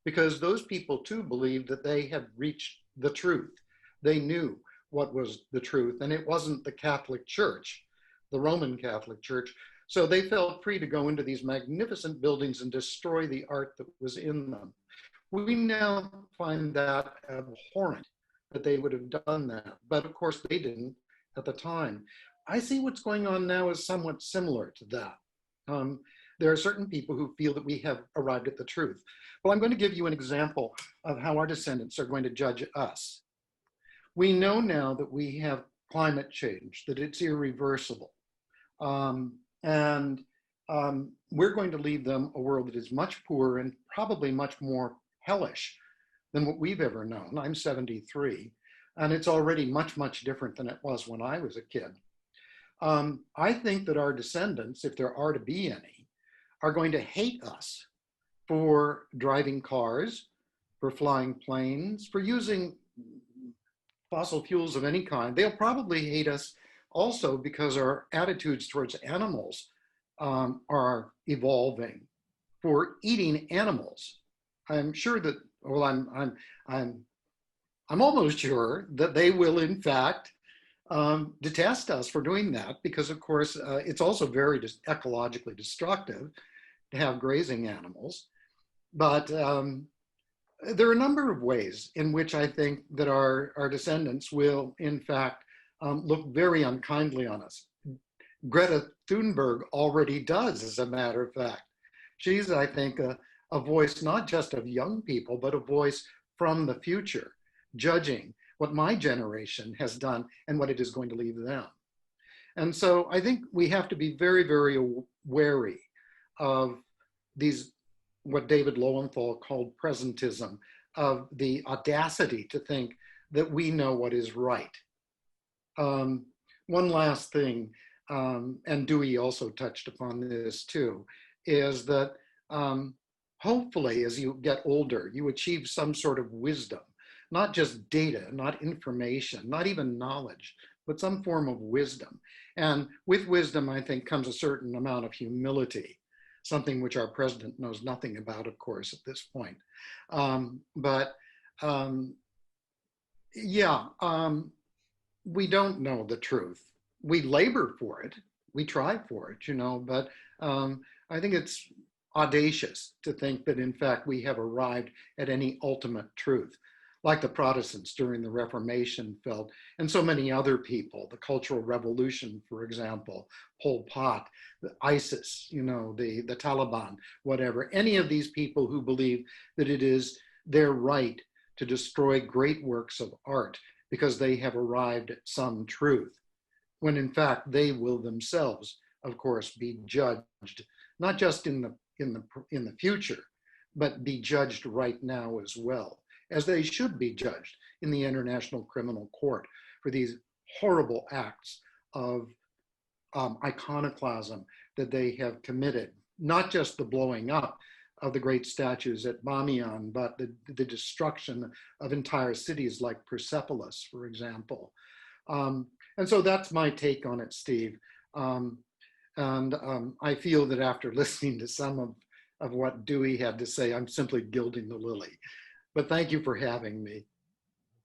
because those people too believed that they had reached the truth. They knew what was the truth, and it wasn't the Catholic Church, the Roman Catholic Church. So they felt free to go into these magnificent buildings and destroy the art that was in them. We now find that abhorrent that they would have done that, but of course they didn't at the time. I see what's going on now is somewhat similar to that. There are certain people who feel that we have arrived at the truth. Well, I'm going to give you an example of how our descendants are going to judge us. We know now that we have climate change, that it's irreversible. We're going to leave them a world that is much poorer and probably much more hellish than what we've ever known. I'm 73, and it's already much, much different than it was when I was a kid. I think that our descendants, if there are to be any, are going to hate us for driving cars, for flying planes, for using fossil fuels of any kind. They'll probably hate us also because our attitudes towards animals are evolving, for eating animals. I'm sure that, well, I'm almost sure that they will in fact detest us for doing that, because of course it's also very ecologically destructive to have grazing animals. But there are a number of ways in which I think that our descendants will in fact look very unkindly on us. Greta Thunberg already does, as a matter of fact. She's, I think, a voice not just of young people, but a voice from the future, judging what my generation has done and what it is going to leave them. And so I think we have to be very, very wary of these, what David Lowenthal called presentism, of the audacity to think that we know what is right. One last thing, and Dewey also touched upon this too, is that hopefully as you get older, you achieve some sort of wisdom, not just data, not information, not even knowledge, but some form of wisdom. And with wisdom, I think, comes a certain amount of humility, something which our president knows nothing about, of course, at this point. We don't know the truth. We labor for it, we try for it, you know, but I think it's audacious to think that in fact we have arrived at any ultimate truth, like the Protestants during the Reformation felt, and so many other people, the Cultural Revolution, for example, Pol Pot, the ISIS, you know, the Taliban, whatever, any of these people who believe that it is their right to destroy great works of art because they have arrived at some truth, when in fact they will themselves, of course, be judged, not just in the future, but be judged right now as well, as they should be judged in the International Criminal Court for these horrible acts of iconoclasm that they have committed, not just the blowing up of the great statues at Bamiyan, but the destruction of entire cities like Persepolis, for example. And so that's my take on it, Steve. I feel that after listening to some of what Dewey had to say, I'm simply gilding the lily. But thank you for having me.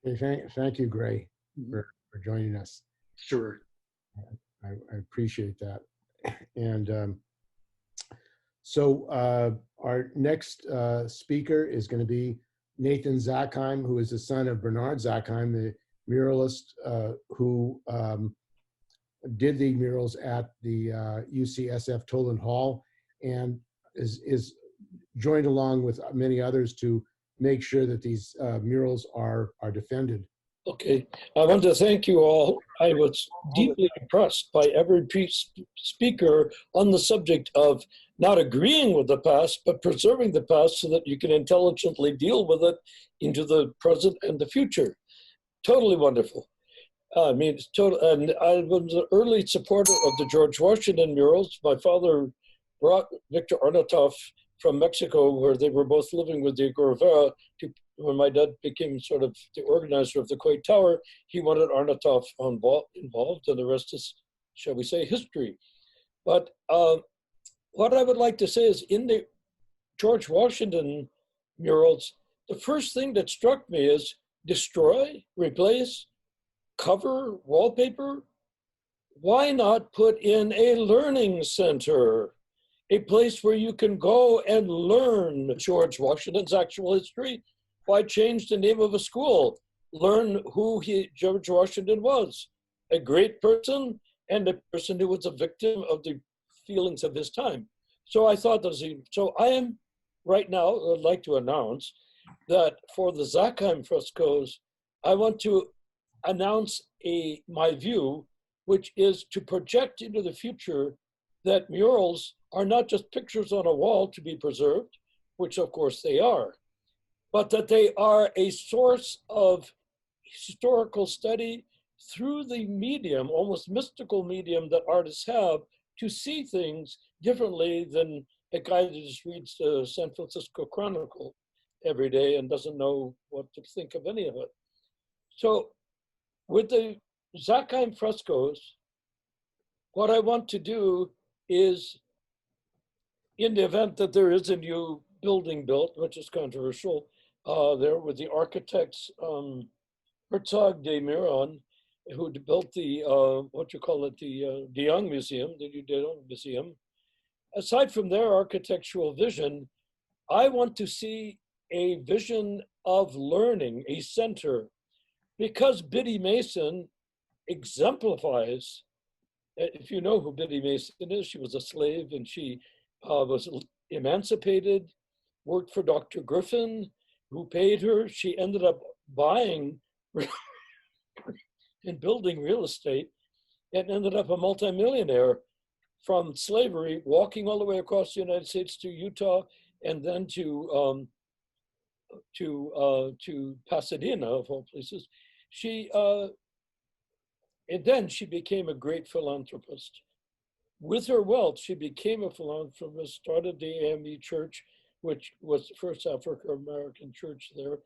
Okay, thank you, Gray, for joining us. Sure. I appreciate that. And so our next speaker is going to be Nathan Zakheim, who is the son of Bernard Zakheim, the muralist who did the murals at the UCSF Toland Hall, and is joined along with many others to make sure that these murals are defended. Okay, I want to thank you all. I was deeply impressed by every speaker on the subject of not agreeing with the past, but preserving the past so that you can intelligently deal with it into the present and the future. Totally wonderful. I mean, it's total, and I was an early supporter of the George Washington murals. My father brought Victor Arnautoff from Mexico, where they were both living with the Rivera. When my dad became sort of the organizer of the Quaid Tower, he wanted Arnautoff involved, and the rest is, shall we say, history. But what I would like to say is, in the George Washington murals, the first thing that struck me is destroy, replace, cover, wallpaper? Why not put in a learning center, a place where you can go and learn George Washington's actual history? Why change the name of a school? Learn who George Washington was, a great person and a person who was a victim of the feelings of his time. So I thought, so I am right now, I'd like to announce that for the Zakheim frescoes, I want to announce my view, which is to project into the future that murals are not just pictures on a wall to be preserved, which of course they are, but that they are a source of historical study through the medium, almost mystical medium that artists have to see things differently than a guy that just reads the San Francisco Chronicle every day and doesn't know what to think of any of it. So with the Zakheim frescoes, what I want to do is, in the event that there is a new building built, which is controversial, there with the architects, Herzog de Meuron, who built the, the De Young Museum, the De Young Museum. Aside from their architectural vision, I want to see a vision of learning, a center, because Biddie Mason exemplifies, if you know who Biddie Mason is, she was a slave and she was emancipated, worked for Dr. Griffin, who paid her. She ended up buying and building real estate and ended up a multimillionaire from slavery, walking all the way across the United States to Utah and then to Pasadena, of all places. And then she became a great philanthropist. With her wealth, she became a philanthropist, started the AME Church, which was the first African-American church there.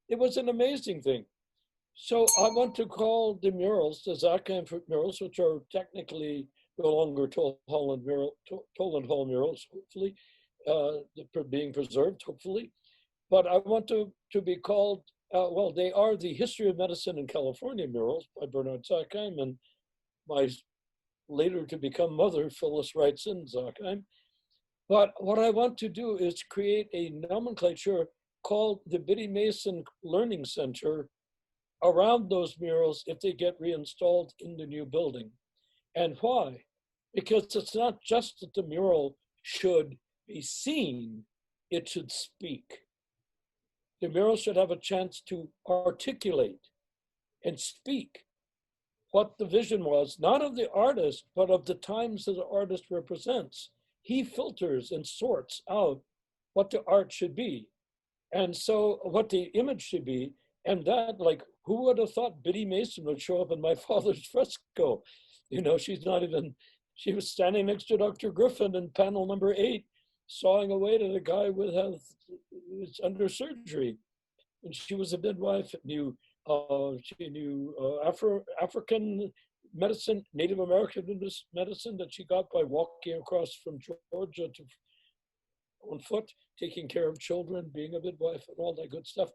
It was an amazing thing. So I want to call the murals, the Zakheim murals, which are technically no longer Toland Hall murals, hopefully, being preserved, hopefully. But I want to be called, well, they are the History of Medicine in California murals by Bernard Zakheim and my later to become mother, Phyllis Wrightson Zakheim. But what I want to do is create a nomenclature called the Biddie Mason Learning Center around those murals if they get reinstalled in the new building. And why? Because it's not just that the mural should be seen, it should speak. The mural should have a chance to articulate and speak what the vision was, not of the artist, but of the times that the artist represents. He filters and sorts out what the art should be. And so what the image should be, and that, like, who would have thought Biddie Mason would show up in my father's fresco? You know, she was standing next to Dr. Griffin in panel number 8, sawing away to the guy who's under surgery. And she was a midwife, she knew African medicine, Native American medicine that she got by walking across from Georgia on foot, taking care of children, being a midwife and all that good stuff.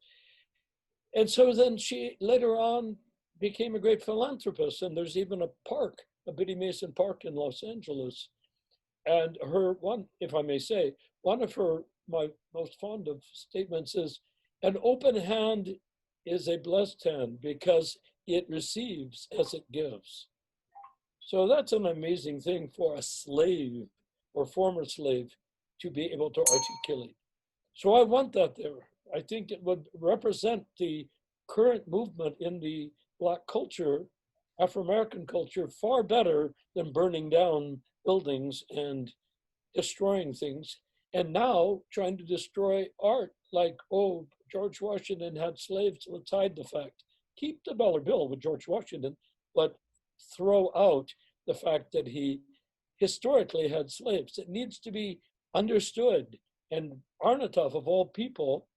And so then she later on became a great philanthropist. And there's even a park, a Biddie Mason Park in Los Angeles. And if I may say, one of my most fond of statements is, an open hand is a blessed hand because it receives as it gives. So that's an amazing thing for a slave or former slave to be able to articulate. So I want that there. I think it would represent the current movement in the Black culture, Afro-American culture, far better than burning down buildings and destroying things. And now trying to destroy art like, oh, George Washington had slaves, let's hide the fact. Keep the dollar bill with George Washington, but throw out the fact that he historically had slaves. It needs to be understood. And Arnautoff, of all people,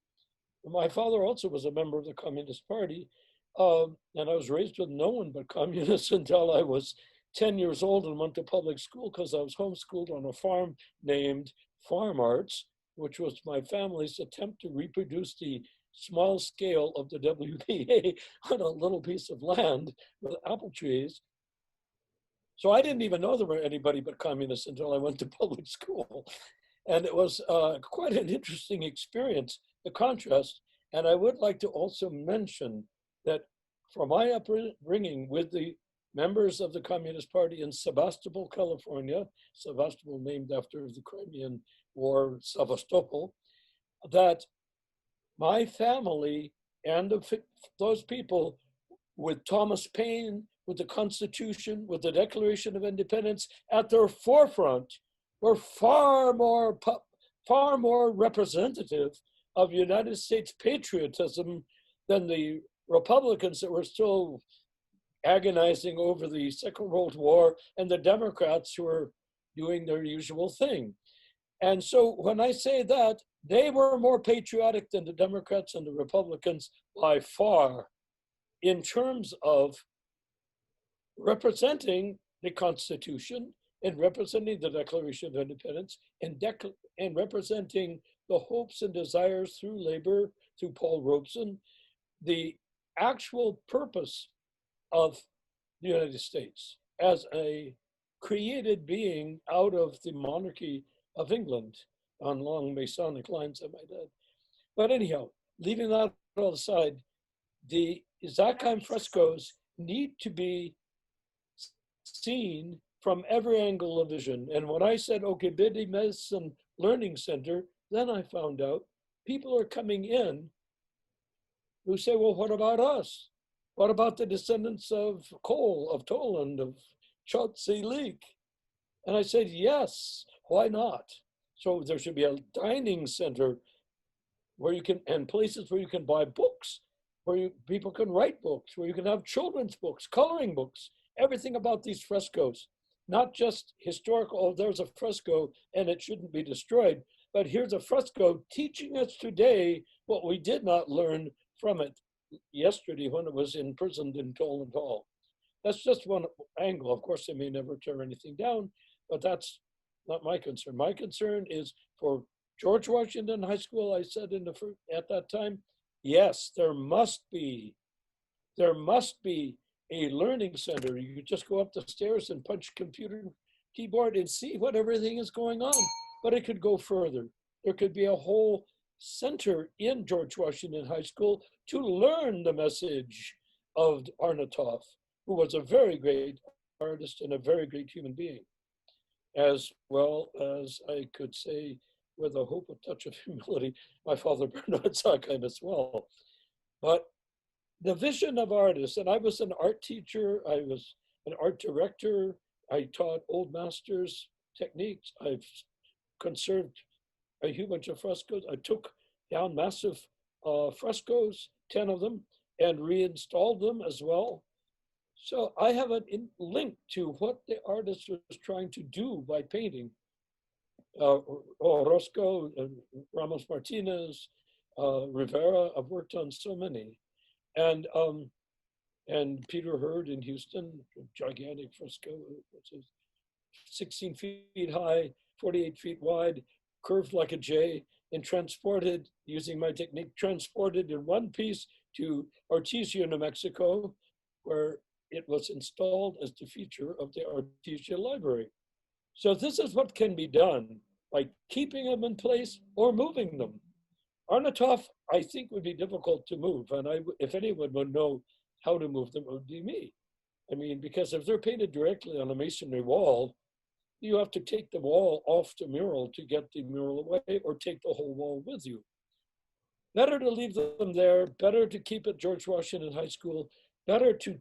my father also was a member of the Communist Party, and I was raised with no one but communists until I was 10 years old and went to public school because I was homeschooled on a farm named Farm Arts, which was my family's attempt to reproduce the small scale of the WPA on a little piece of land with apple trees. So I didn't even know there were anybody but communists until I went to public school. And it was quite an interesting experience, the contrast. And I would like to also mention that from my upbringing with the members of the Communist Party in Sebastopol, California, Sebastopol named after the Crimean War, Sevastopol, that my family and those people with Thomas Paine, with the Constitution, with the Declaration of Independence at their forefront, were far more representative of United States patriotism than the Republicans that were still agonizing over the Second World War and the Democrats who were doing their usual thing. And so when I say that, they were more patriotic than the Democrats and the Republicans by far in terms of representing the Constitution and representing the Declaration of Independence and representing the hopes and desires through labor, through Paul Robeson, the actual purpose of the United States as a created being out of the monarchy of England on long Masonic lines, I might add. But anyhow, leaving that all aside, the Zakheim frescoes need to be seen from every angle of vision. And when I said, okay, Biddie Medicine Learning Center, then I found out people are coming in who say, well, what about us? What about the descendants of Cole, of Toland, of Chotzi Leek? And I said, yes, why not? So there should be a dining center where you can, and places where you can buy books, where people can write books, where you can have children's books, coloring books, everything about these frescoes, not just historical, oh, there's a fresco and it shouldn't be destroyed, but here's a fresco teaching us today what we did not learn from it yesterday when it was imprisoned in Toland Hall. That's just one angle. Of course, they may never tear anything down, but that's not my concern. My concern is for George Washington High School. I said at that time, yes, there must be a learning center. You just go up the stairs and punch computer keyboard and see what everything is going on. But it could go further. There could be a whole center in George Washington High School to learn the message of Arnautoff, who was a very great artist and a very great human being, as well as I could say, with a hope, a touch of humility, my father Bernard Zakheim as well. But the vision of artists, and I was an art teacher, I was an art director, I taught old masters techniques, I've conserved a huge bunch of frescoes. I took down massive frescoes, 10 of them, and reinstalled them as well. So I have a link to what the artist was trying to do by painting. Orozco, Ramos Martinez, Rivera, I've worked on so many. And Peter Hurd in Houston, a gigantic fresco, which is 16 feet high, 48 feet wide, curved like a J, and transported, using my technique, transported in one piece to Artesia, New Mexico, where it was installed as the feature of the Artesia Library. So this is what can be done by keeping them in place or moving them. Arnautoff, I think, would be difficult to move. And if anyone would know how to move them, it would be me. I mean, because if they're painted directly on a masonry wall, you have to take the wall off the mural to get the mural away, or take the whole wall with you. Better to leave them there, better to keep it George Washington High School, better to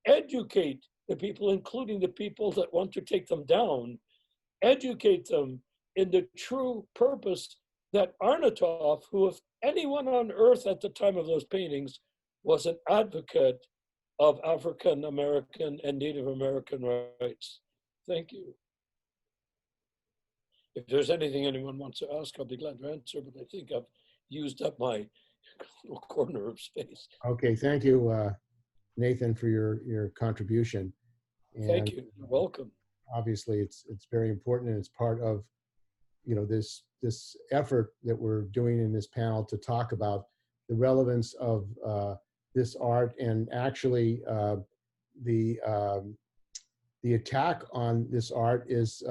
educate the people, including the people that want to take them down, educate them in the true purpose that Arnautoff, who if anyone on earth at the time of those paintings, was an advocate of African American and Native American rights. Thank you. If there's anything anyone wants to ask, I'll be glad to answer, but I think I've used up my little corner of space. Okay, thank you, Nathan, for your contribution. And thank you. You're welcome. Obviously, it's very important, and it's part of this effort that we're doing in this panel to talk about the relevance of this art, and actually the attack on this art is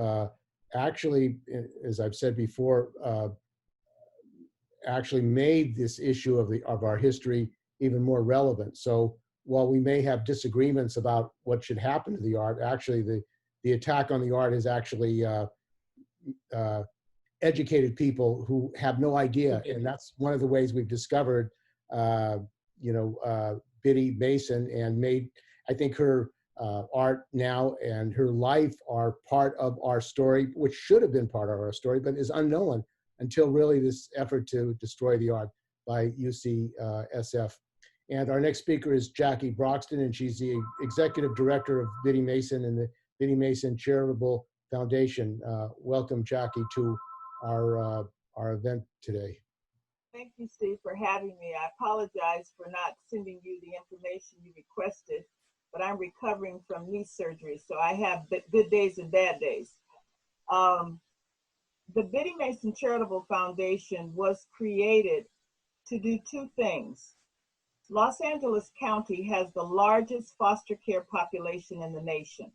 actually, as I've said before, actually made this issue of our history even more relevant. So while we may have disagreements about what should happen to the art, actually the attack on the art has actually educated people who have no idea, and that's one of the ways we've discovered, Biddie Mason, and made, I think, her art now and her life are part of our story, which should have been part of our story, but is unknown until really this effort to destroy the art by UCSF. And our next speaker is Jackie Broxton, and she's the executive director of Biddie Mason and the Biddie Mason Charitable Foundation. Welcome, Jackie, to our event today. Thank you, Steve, for having me. I apologize for not sending you the information you requested, but I'm recovering from knee surgery, so I have good days and bad days. The Biddie Mason Charitable Foundation was created to do two things. Los Angeles County has the largest foster care population in the nation.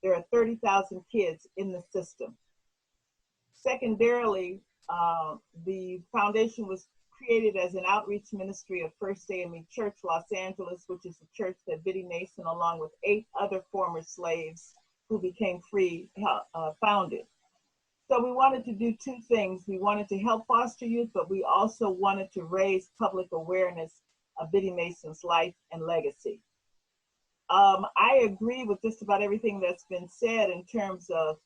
There are 30,000 kids in the system. Secondarily, the foundation was created as an outreach ministry of First AME Church Los Angeles, which is the church that Biddie Mason, along with 8 other former slaves who became free, founded. So we wanted to do two things. We wanted to help foster youth, but we also wanted to raise public awareness of Biddie Mason's life and legacy. I agree with just about everything that's been said in terms of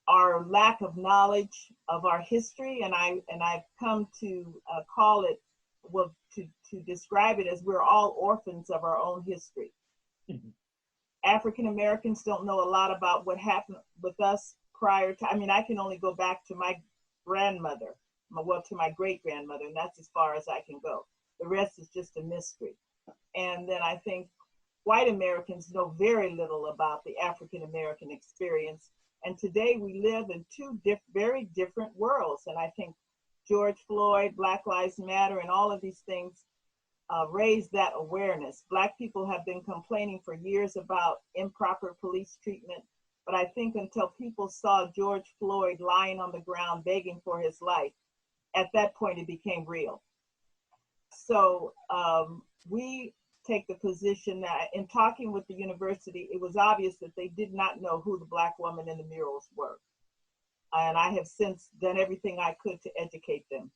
our lack of knowledge of our history, and I've come to call it, well, to describe it as we're all orphans of our own history. Mm-hmm. African Americans don't know a lot about what happened with us prior to, I mean, I can only go back to my grandmother, well, to my great-grandmother, and that's as far as I can go. The rest is just a mystery. And then I think white Americans know very little about the African American experience. And today we live in two very different worlds. And I think George Floyd, Black Lives Matter, and all of these things raise that awareness. Black people have been complaining for years about improper police treatment. But I think until people saw George Floyd lying on the ground begging for his life, at that point it became real. So we take the position that in talking with the university, it was obvious that they did not know who the Black woman in the murals were. And I have since done everything I could to educate them.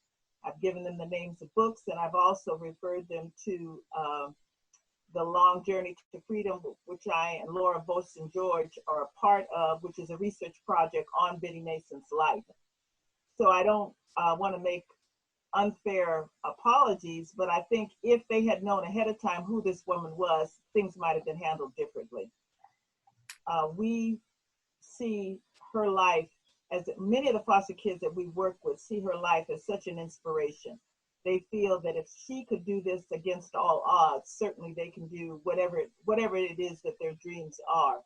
I've given them the names of books, and I've also referred them to The Long Journey to Freedom, which I and Laura Boson George are a part of, which is a research project on Biddie Mason's life. So I don't want to make unfair apologies, but I think if they had known ahead of time who this woman was, things might have been handled differently. We see her life as, many of the foster kids that we work with see her life as such an inspiration. They feel that if she could do this against all odds, certainly they can do whatever it is that their dreams are.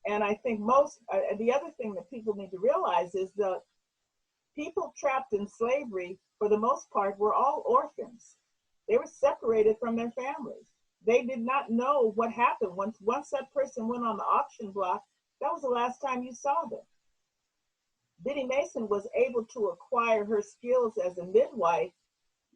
And I think the other thing that people need to realize is that people trapped in slavery, for the most part, were all orphans. They were separated from their families. They did not know what happened. Once that person went on the auction block, that was the last time you saw them. Biddie Mason was able to acquire her skills as a midwife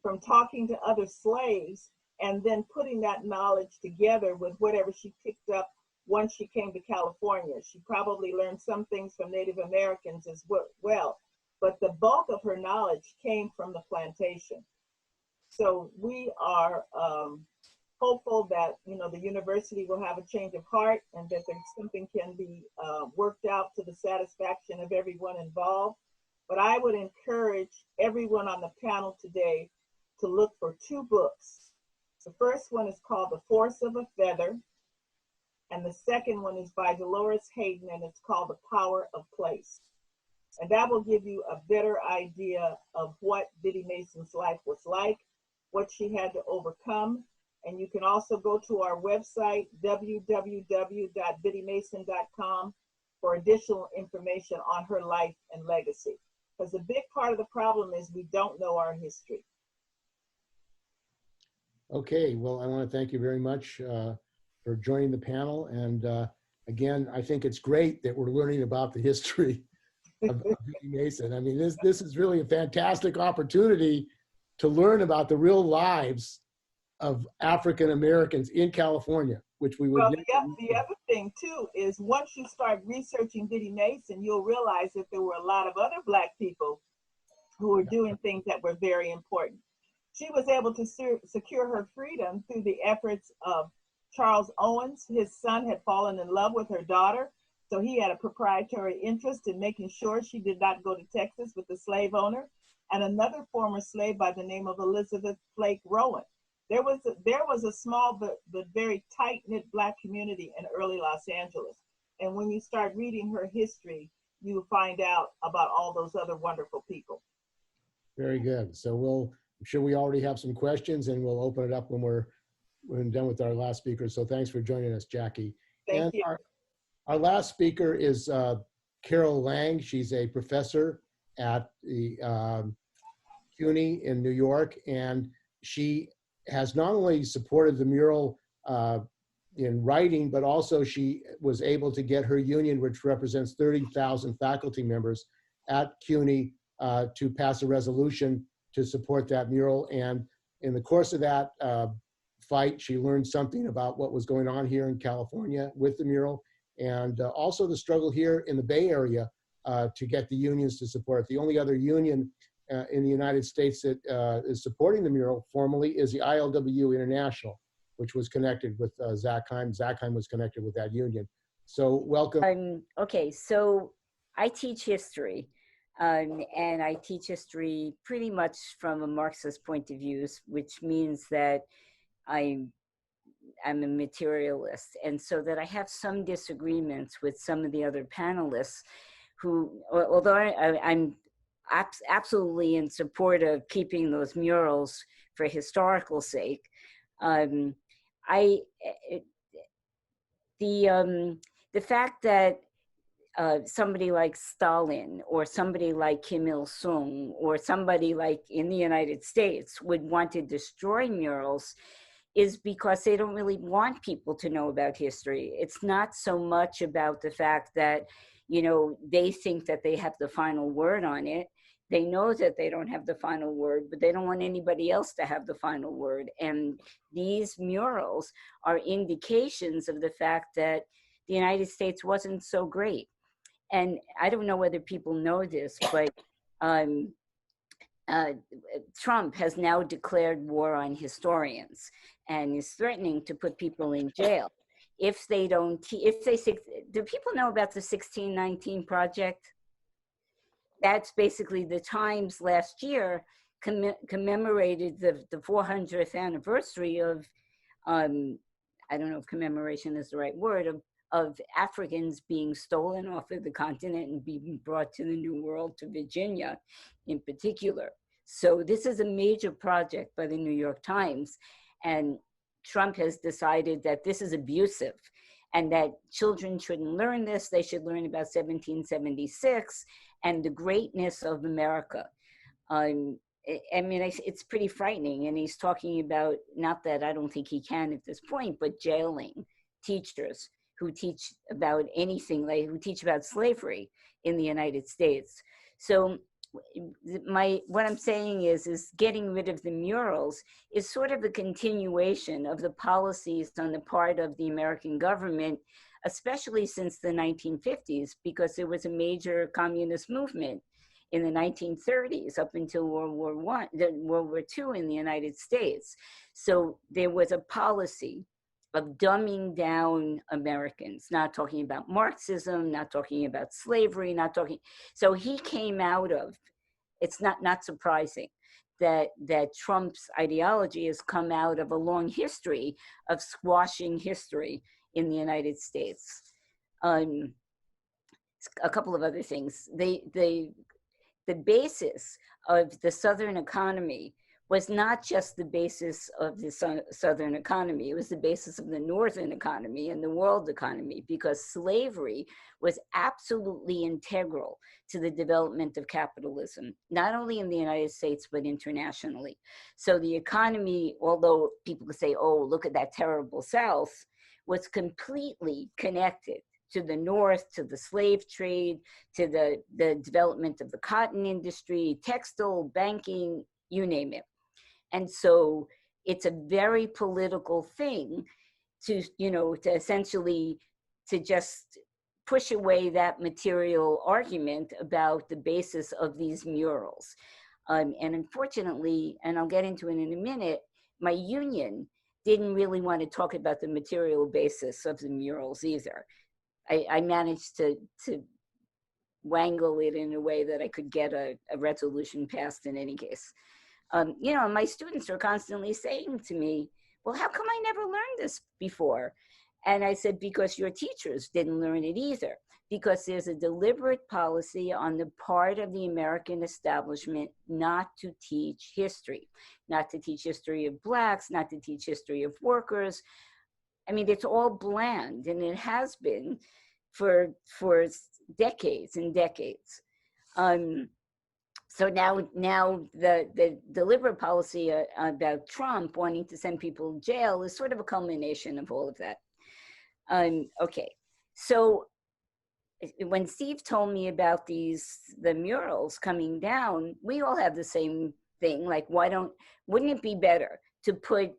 from talking to other slaves and then putting that knowledge together with whatever she picked up once she came to California. She probably learned some things from Native Americans as well, but the bulk of her knowledge came from the plantation. So we are hopeful that the university will have a change of heart and that something can be worked out to the satisfaction of everyone involved. But I would encourage everyone on the panel today to look for 2 books. The first one is called The Force of a Feather, and the second one is by Dolores Hayden, and it's called The Power of Place. And that will give you a better idea of what Biddie Mason's life was like, what she had to overcome. And you can also go to our website, www.biddiemason.com, for additional information on her life and legacy. Because a big part of the problem is we don't know our history. Okay, well, I want to thank you very much for joining the panel. And again, I think it's great that we're learning about the history of Biddie Mason. I mean, this is really a fantastic opportunity to learn about the real lives of African Americans in California, which we would. Well, the other thing too is once you start researching Biddie Mason, you'll realize that there were a lot of other Black people who were doing things that were very important. She was able to secure her freedom through the efforts of Charles Owens. His son had fallen in love with her daughter, so he had a proprietary interest in making sure she did not go to Texas with the slave owner, and another former slave by the name of Elizabeth Flake Rowan. There was a small but very tight-knit Black community in early Los Angeles. And when you start reading her history, you find out about all those other wonderful people. Very good. So I'm sure we already have some questions, and we'll open it up when we're done with our last speaker. So thanks for joining us, Jackie. Thank you. Our last speaker is Carol Lang. She's a professor at the CUNY in New York, and she has not only supported the mural in writing, but also she was able to get her union, which represents 30,000 faculty members at CUNY, to pass a resolution to support that mural. And in the course of that fight, she learned something about what was going on here in California with the mural, and also the struggle here in the Bay Area to get the unions to support it. The only other union in the United States that is supporting the mural formally is the ILWU International, which was connected with Zakheim. Zakheim was connected with that union. So welcome. Okay, so I teach history, and I teach history pretty much from a Marxist point of view, which means that I'm a materialist, and so that I have some disagreements with some of the other panelists who, although I'm absolutely in support of keeping those murals for historical sake, the fact that somebody like Stalin or somebody like Kim Il-sung or somebody like in the United States would want to destroy murals is because they don't really want people to know about history. It's not so much about the fact that, you know, they think that they have the final word on it. They know that they don't have the final word, but they don't want anybody else to have the final word. And these murals are indications of the fact that the United States wasn't so great. And I don't know whether people know this, but Trump has now declared war on historians and is threatening to put people in jail if they don't, do people know about the 1619 Project? That's basically the Times last year commemorated the 400th anniversary of, I don't know if commemoration is the right word, of Africans being stolen off of the continent and being brought to the New World, to Virginia in particular. So this is a major project by the New York Times, and Trump has decided that this is abusive and that children shouldn't learn this. They should learn about 1776 and the greatness of America. I mean, it's pretty frightening. And he's talking about, not that I don't think he can at this point, but jailing teachers who teach about anything, like who teach about slavery in the United States. So what I'm saying is getting rid of the murals is sort of a continuation of the policies on the part of the American government, especially since the 1950s, because there was a major communist movement in the 1930s up until World War II in the United States. So there was a policy of dumbing down Americans, not talking about Marxism, not talking about slavery, so he came out of, it's not surprising that Trump's ideology has come out of a long history of squashing history in the United States. A couple of other things. The basis of the Southern economy was not just the basis of the Southern economy, it was the basis of the Northern economy and the world economy, because slavery was absolutely integral to the development of capitalism, not only in the United States, but internationally. So the economy, although people could say, oh, look at that terrible South, was completely connected to the North, to the slave trade, to the development of the cotton industry, textile, banking, you name it. And so it's a very political thing to, you know, to essentially to just push away that material argument about the basis of these murals. And unfortunately, and I'll get into it in a minute, my union didn't really want to talk about the material basis of the murals either. I managed to wangle it in a way that I could get a resolution passed in any case. You know, my students are constantly saying to me, well, how come I never learned this before? And I said, because your teachers didn't learn it either, because there's a deliberate policy on the part of the American establishment not to teach history, not to teach history of Blacks, not to teach history of workers. I mean, it's all bland, and it has been for decades and decades. So now the deliberate policy about Trump wanting to send people to jail is sort of a culmination of all of that. Okay, so when Steve told me about the murals coming down, we all have the same thing. Like, wouldn't it be better to put,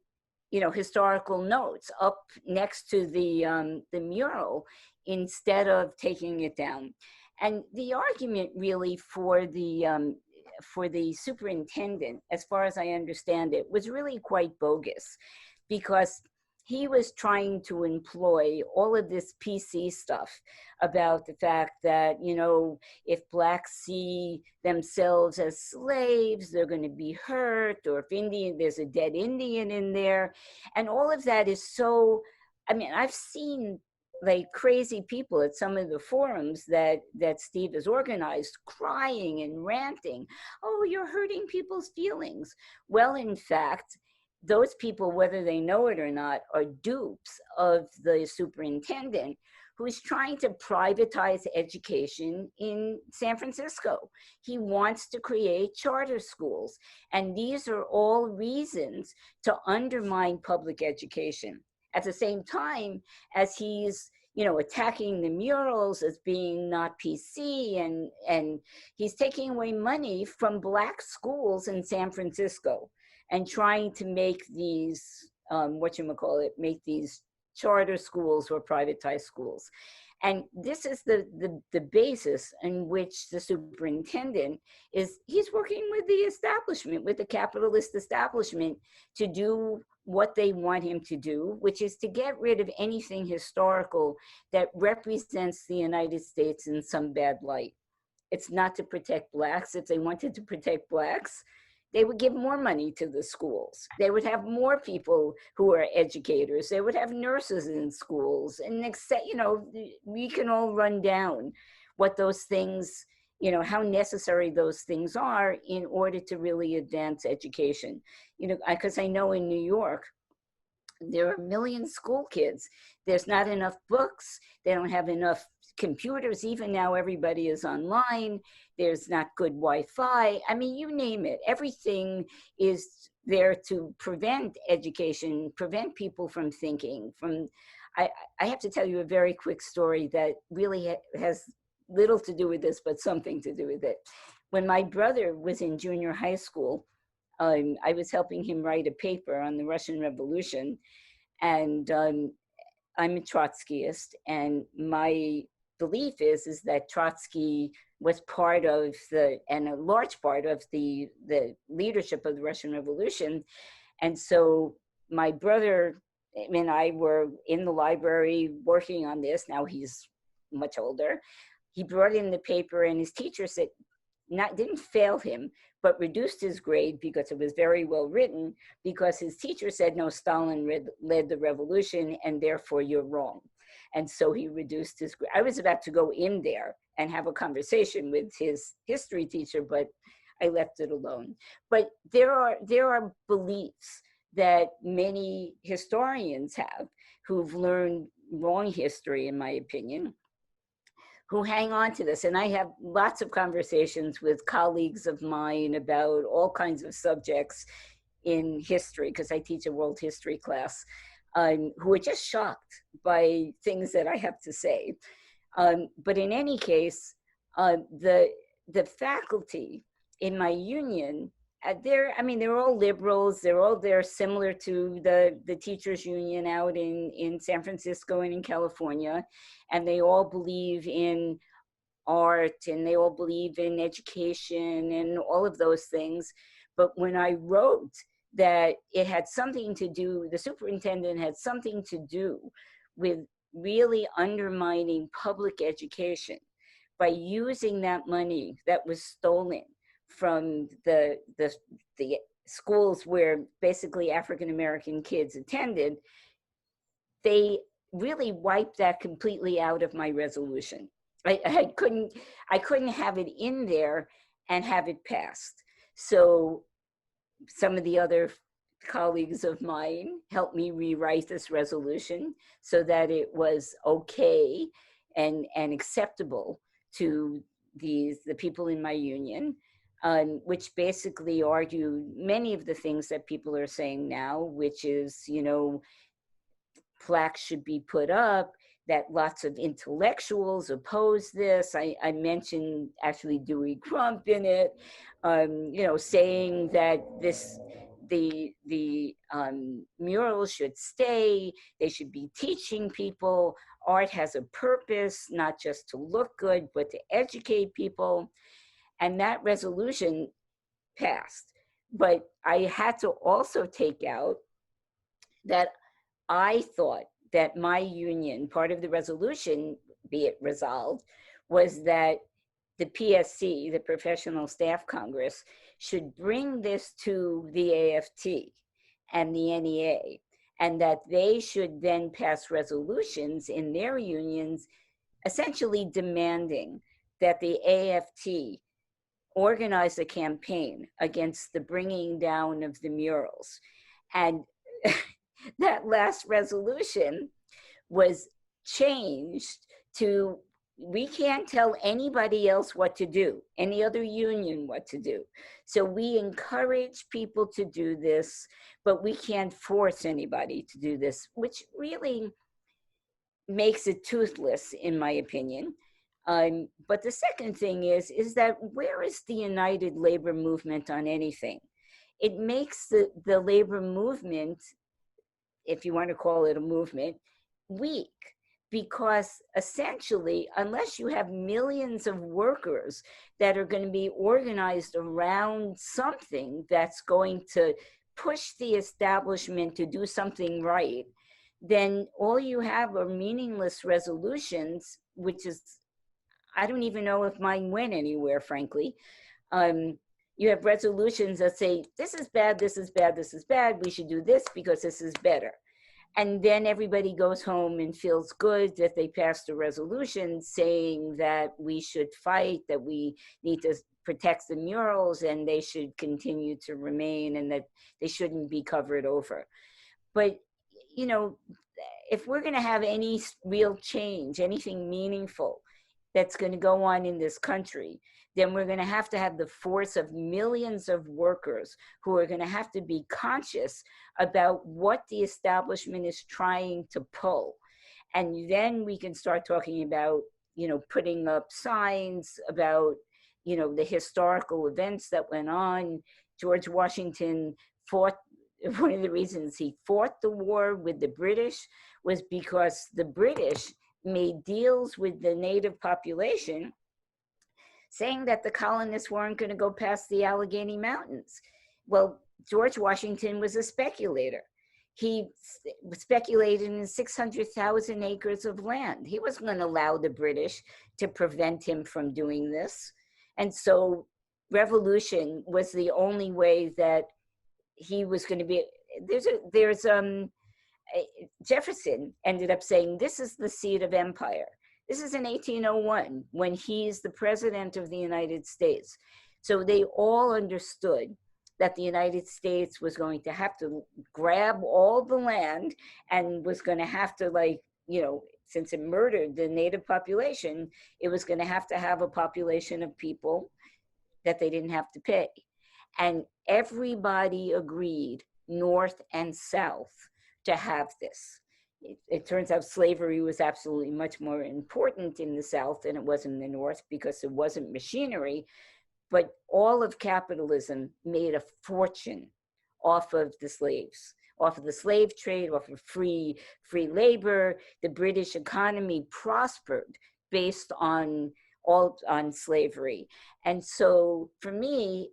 you know, historical notes up next to the mural instead of taking it down? And the argument really for the superintendent, as far as I understand it, was really quite bogus, because he was trying to employ all of this PC stuff about the fact that, you know, if Blacks see themselves as slaves, they're going to be hurt, or if there's a dead Indian in there. And all of that is so, I mean, I've seen like crazy people at some of the forums that Steve has organized crying and ranting, oh, you're hurting people's feelings. Well, in fact, those people, whether they know it or not, are dupes of the superintendent who's trying to privatize education in San Francisco. He wants to create charter schools. And these are all reasons to undermine public education. At the same time as he's, you know, attacking the murals as being not PC, and he's taking away money from Black schools in San Francisco and trying to make these, make these charter schools or privatized schools. And this is the basis in which the superintendent he's working with the establishment, with the capitalist establishment, to do what they want him to do, which is to get rid of anything historical that represents the United States in some bad light. It's not to protect Blacks. If they wanted to protect Blacks, they would give more money to the schools. They would have more people who are educators. They would have nurses in schools. And you know, we can all run down what those things, you know, how necessary those things are in order to really advance education. You know, because I know in New York, there are a million school kids. There's not enough books. They don't have enough computers. Even now, everybody is online. There's not good Wi-Fi. I mean, you name it. Everything is there to prevent education, prevent people from thinking. I have to tell you a very quick story that really has little to do with this, but something to do with it. When my brother was in junior high school, I was helping him write a paper on the Russian Revolution, and I'm a Trotskyist, and my belief is that Trotsky was part of and a large part of the leadership of the Russian Revolution. And so my brother and I were in the library working on this. Now he's much older. He brought in the paper, and his teacher said, didn't fail him, but reduced his grade because it was very well written, because his teacher said, no, Stalin led the revolution, and therefore you're wrong. And so he reduced his grade. I was about to go in there and have a conversation with his history teacher, but I left it alone. But there are beliefs that many historians have who've learned wrong history, in my opinion, who hang on to this. And I have lots of conversations with colleagues of mine about all kinds of subjects in history, because I teach a world history class, who are just shocked by things that I have to say. But in any case, the faculty in my union, they're all liberals. They're similar to the teachers union out in San Francisco and in California. And they all believe in art, and they all believe in education and all of those things. But when I wrote that it had something to do, the superintendent had something to do with really undermining public education by using that money that was stolen from the schools where basically African-American kids attended, they really wiped that completely out of my resolution. I couldn't have it in there and have it passed. So some of the other colleagues of mine helped me rewrite this resolution so that it was okay and acceptable to the people in my union, which basically argue many of the things that people are saying now, which is, plaques should be put up, that lots of intellectuals oppose this. I mentioned actually Dewey Crumpler in it, saying that the murals should stay. They should be teaching people. Art has a purpose, not just to look good, but to educate people. And that resolution passed. But I had to also take out that I thought that my union, part of the resolution, be it resolved, was that the PSC, the Professional Staff Congress, should bring this to the AFT and the NEA, and that they should then pass resolutions in their unions, essentially demanding that the AFT organize a campaign against the bringing down of the murals. And that last resolution was changed to, we can't tell anybody else what to do, any other union what to do. So we encourage people to do this, but we can't force anybody to do this, which really makes it toothless, in my opinion. But the second thing is that where is the United Labor Movement on anything? It makes the labor movement, if you want to call it a movement, weak, because essentially, unless you have millions of workers that are going to be organized around something that's going to push the establishment to do something right, then all you have are meaningless resolutions, which is, I don't even know if mine went anywhere, frankly. You have resolutions that say, this is bad, this is bad, this is bad, we should do this because this is better. And then everybody goes home and feels good that they passed a resolution saying that we should fight, that we need to protect the murals and they should continue to remain and that they shouldn't be covered over. But, if we're going to have any real change, anything meaningful that's going to go on in this country, then we're going to have the force of millions of workers who are going to have to be conscious about what the establishment is trying to pull. And then we can start talking about, putting up signs about, the historical events that went on. George Washington fought, one of the reasons he fought the war with the British was because the British made deals with the native population saying that the colonists weren't going to go past the Allegheny Mountains. Well, George Washington was a speculator. He speculated in 600,000 acres of land. He wasn't going to allow the British to prevent him from doing this. And so revolution was the only way that he was going to be. Jefferson ended up saying, this is the seat of empire. This is in 1801 when he's the president of the United States. So they all understood that the United States was going to have to grab all the land and was going to have to, like, you know, since it murdered the native population, it was going to have a population of people that they didn't have to pay. And everybody agreed, North and South, to have this. It turns out slavery was absolutely much more important in the South than it was in the North because it wasn't machinery, but all of capitalism made a fortune off of the slaves, off of the slave trade, off of free labor. The British economy prospered based on slavery. And so for me,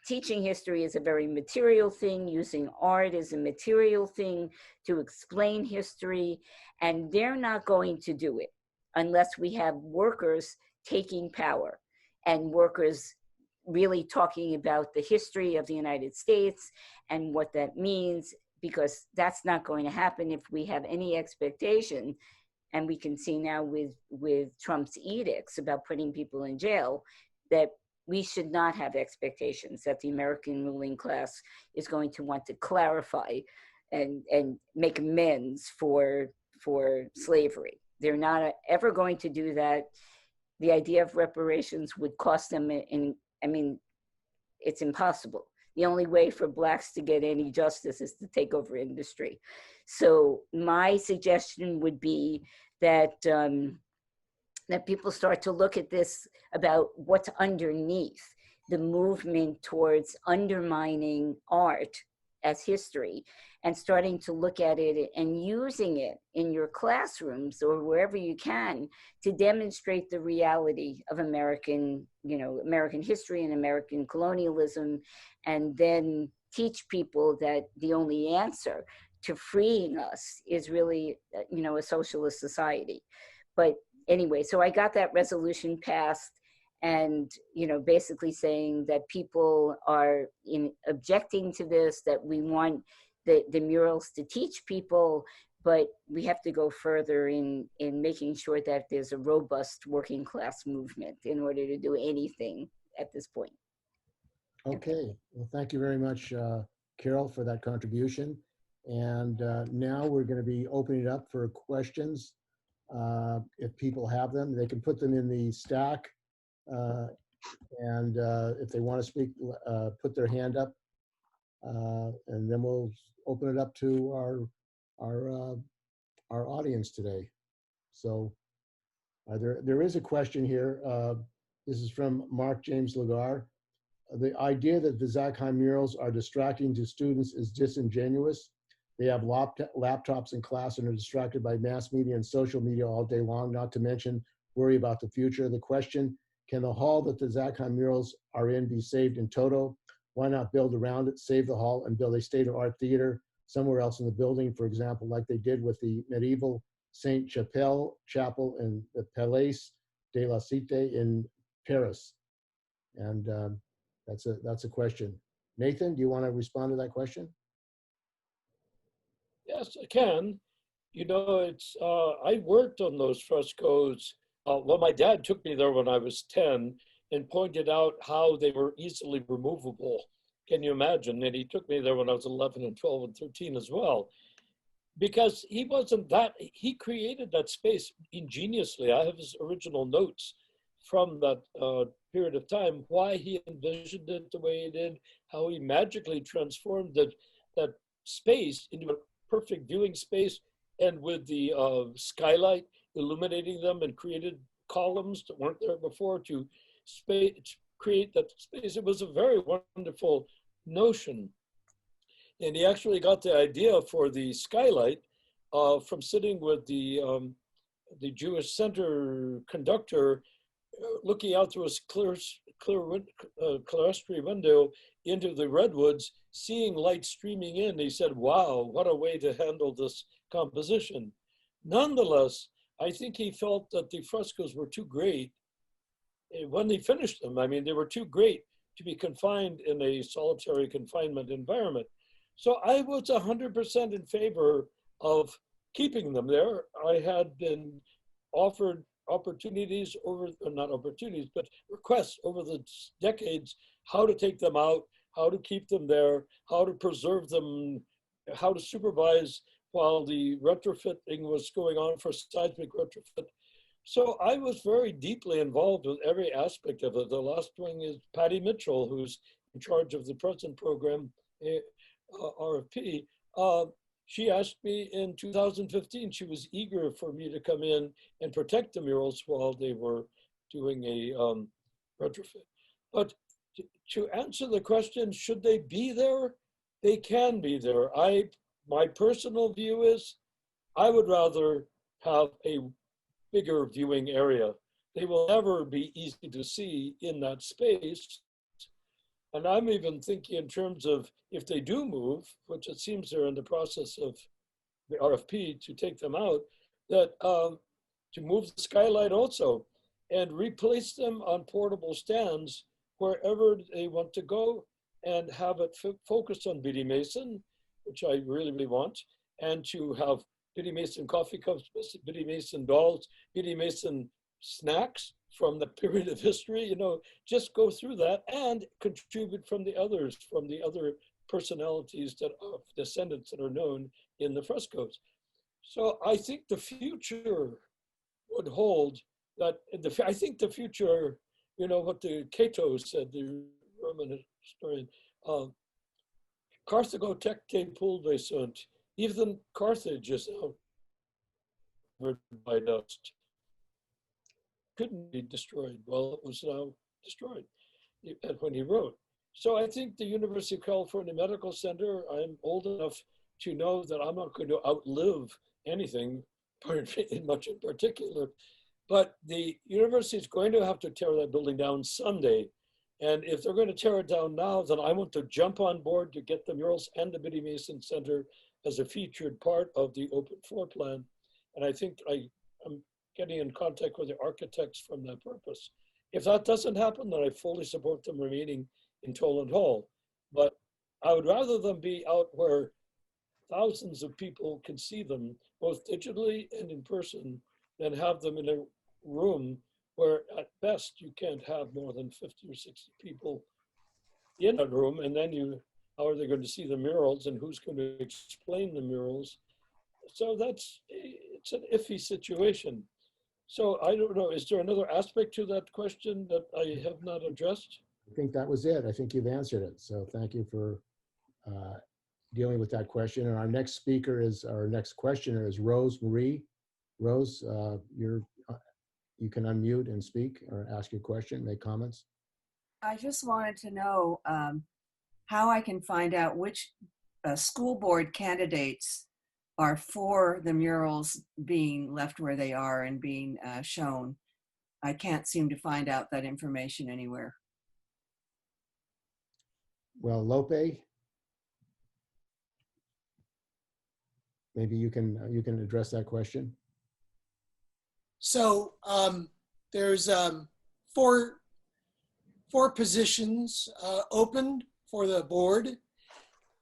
teaching history is a very material thing. Using art is a material thing to explain history. And they're not going to do it unless we have workers taking power and workers really talking about the history of the United States and what that means, because that's not going to happen if we have any expectation. And we can see now with Trump's edicts about putting people in jail, that we should not have expectations that the American ruling class is going to want to clarify and make amends for slavery. They're not ever going to do that. The idea of reparations would cost them, I mean, it's impossible. The only way for Blacks to get any justice is to take over industry. So my suggestion would be that that people start to look at this about what's underneath the movement towards undermining art as history, and starting to look at it and using it in your classrooms or wherever you can to demonstrate the reality of American, you know, American history and American colonialism, and then teach people that the only answer to freeing us is really, you know, a socialist society. But anyway, so I got that resolution passed, and, you know, basically saying that people are objecting to this, that we want the murals to teach people, but we have to go further in making sure that there's a robust working class movement in order to do anything at this point. Okay, well, thank you very much, Carol, for that contribution. And now we're going to be opening it up for questions. If people have them, they can put them in the stack. And if they want to speak, put their hand up. And then we'll open it up to our audience today. So there is a question here. This is from Mark James Lagar. The idea that the Zakheim murals are distracting to students is disingenuous. They have laptops in class and are distracted by mass media and social media all day long, not to mention worry about the future. The question, can the hall that the Zakheim murals are in be saved in toto? Why not build around it, save the hall, and build a state-of-art theater somewhere else in the building, for example, like they did with the medieval Saint Chapelle Chapel in the Palais de la Cité in Paris? And that's a question. Nathan, do you want to respond to that question? Yes, I can. You know, it's I worked on those frescoes. Well, my dad took me there when I was 10 and pointed out how they were easily removable. Can you imagine? And he took me there when I was 11 and 12 and 13 as well. Because he wasn't that, he created that space ingeniously. I have his original notes from that period of time, why he envisioned it the way he did, how he magically transformed that space into a perfect viewing space, and with the skylight illuminating them, and created columns that weren't there before to create that space. It was a very wonderful notion. And he actually got the idea for the skylight from sitting with the Jewish Center conductor, looking out through a clerestory window into the redwoods, seeing light streaming in. He said, wow, what a way to handle this composition. Nonetheless, I think he felt that the frescoes were too great. When he finished them, I mean, they were too great to be confined in a solitary confinement environment. So I was 100% in favor of keeping them there. I had been offered opportunities over, not opportunities, but requests over the decades, how to take them out, how to keep them there, how to preserve them, how to supervise while the retrofitting was going on for seismic retrofit. So I was very deeply involved with every aspect of it. The last one is Patty Mitchell, who's in charge of the present program, RFP. She asked me in 2015, she was eager for me to come in and protect the murals while they were doing a retrofit. But to answer the question, should they be there? They can be there. My personal view is, I would rather have a bigger viewing area. They will never be easy to see in that space. And I'm even thinking in terms of if they do move, which it seems they're in the process of the RFP to take them out, that to move the skylight also and replace them on portable stands wherever they want to go and have it focused on Biddie Mason, which I really, really want, and to have Biddie Mason coffee cups, Biddie Mason dolls, Biddie Mason snacks from the period of history, you know, just go through that and contribute from the others, from the other personalities that are descendants that are known in the frescoes. So I think the future would hold that, I think the future, you know, what the Cato said, the Roman historian, Carthago tecte pulve sunt, even Carthage is now covered by dust. Couldn't be destroyed. Well, it was now destroyed when he wrote. So I think the University of California Medical Center, I'm old enough to know that I'm not going to outlive anything, much in particular, but the university is going to have to tear that building down someday. And if they're going to tear it down now, then I want to jump on board to get the murals and the Biddie Mason Center as a featured part of the open floor plan. And I think I'm getting in contact with the architects from that purpose. If that doesn't happen, then I fully support them remaining in Toland Hall. But I would rather them be out where thousands of people can see them, both digitally and in person, than have them in a room where at best you can't have more than 50 or 60 people in a room. And then how are they going to see the murals and who's going to explain the murals? So it's an iffy situation. So I don't know, is there another aspect to that question that I have not addressed? I think that was it. I think you've answered it. So thank you for dealing with that question. And our next questioner is Rose Marie. Rose, you can unmute and speak or ask your question, make comments. I just wanted to know how I can find out which school board candidates are for the murals being left where they are and being shown. I can't seem to find out that information anywhere. Well, Lope, maybe you can address that question. So there's four positions open for the board.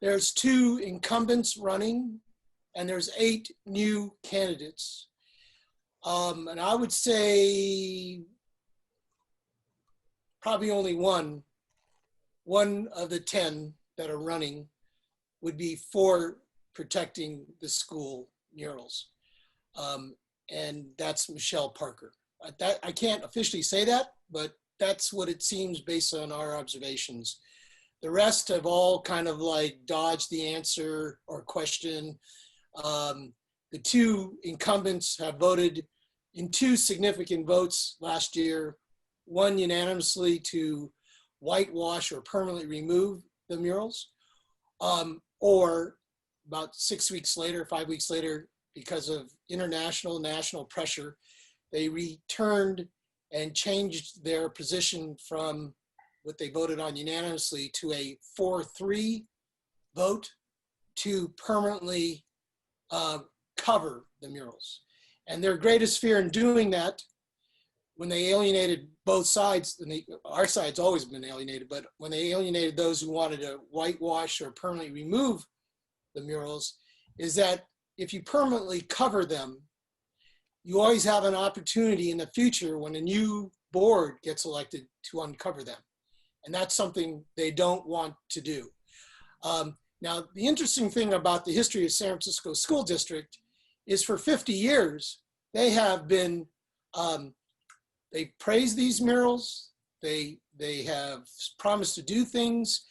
There's 2 incumbents running, and there's 8 new candidates. And I would say probably only one of the 10 that are running would be for protecting the school murals. And that's Michelle Parker. I can't officially say that, but that's what it seems based on our observations. The rest have all kind of like dodged the answer or question. The 2 incumbents have voted in 2 significant votes last year, one unanimously to whitewash or permanently remove the murals, or about 6 weeks later, 5 weeks later, because of national pressure, they returned and changed their position from what they voted on unanimously to a 4-3 vote to permanently cover the murals. And their greatest fear in doing that, when they alienated both sides, and our side's always been alienated, but when they alienated those who wanted to whitewash or permanently remove the murals, is that if you permanently cover them, you always have an opportunity in the future when a new board gets elected to uncover them. And that's something they don't want to do. Now, the interesting thing about the history of San Francisco School District is for 50 years, they have been, they praised these murals. They have promised to do things.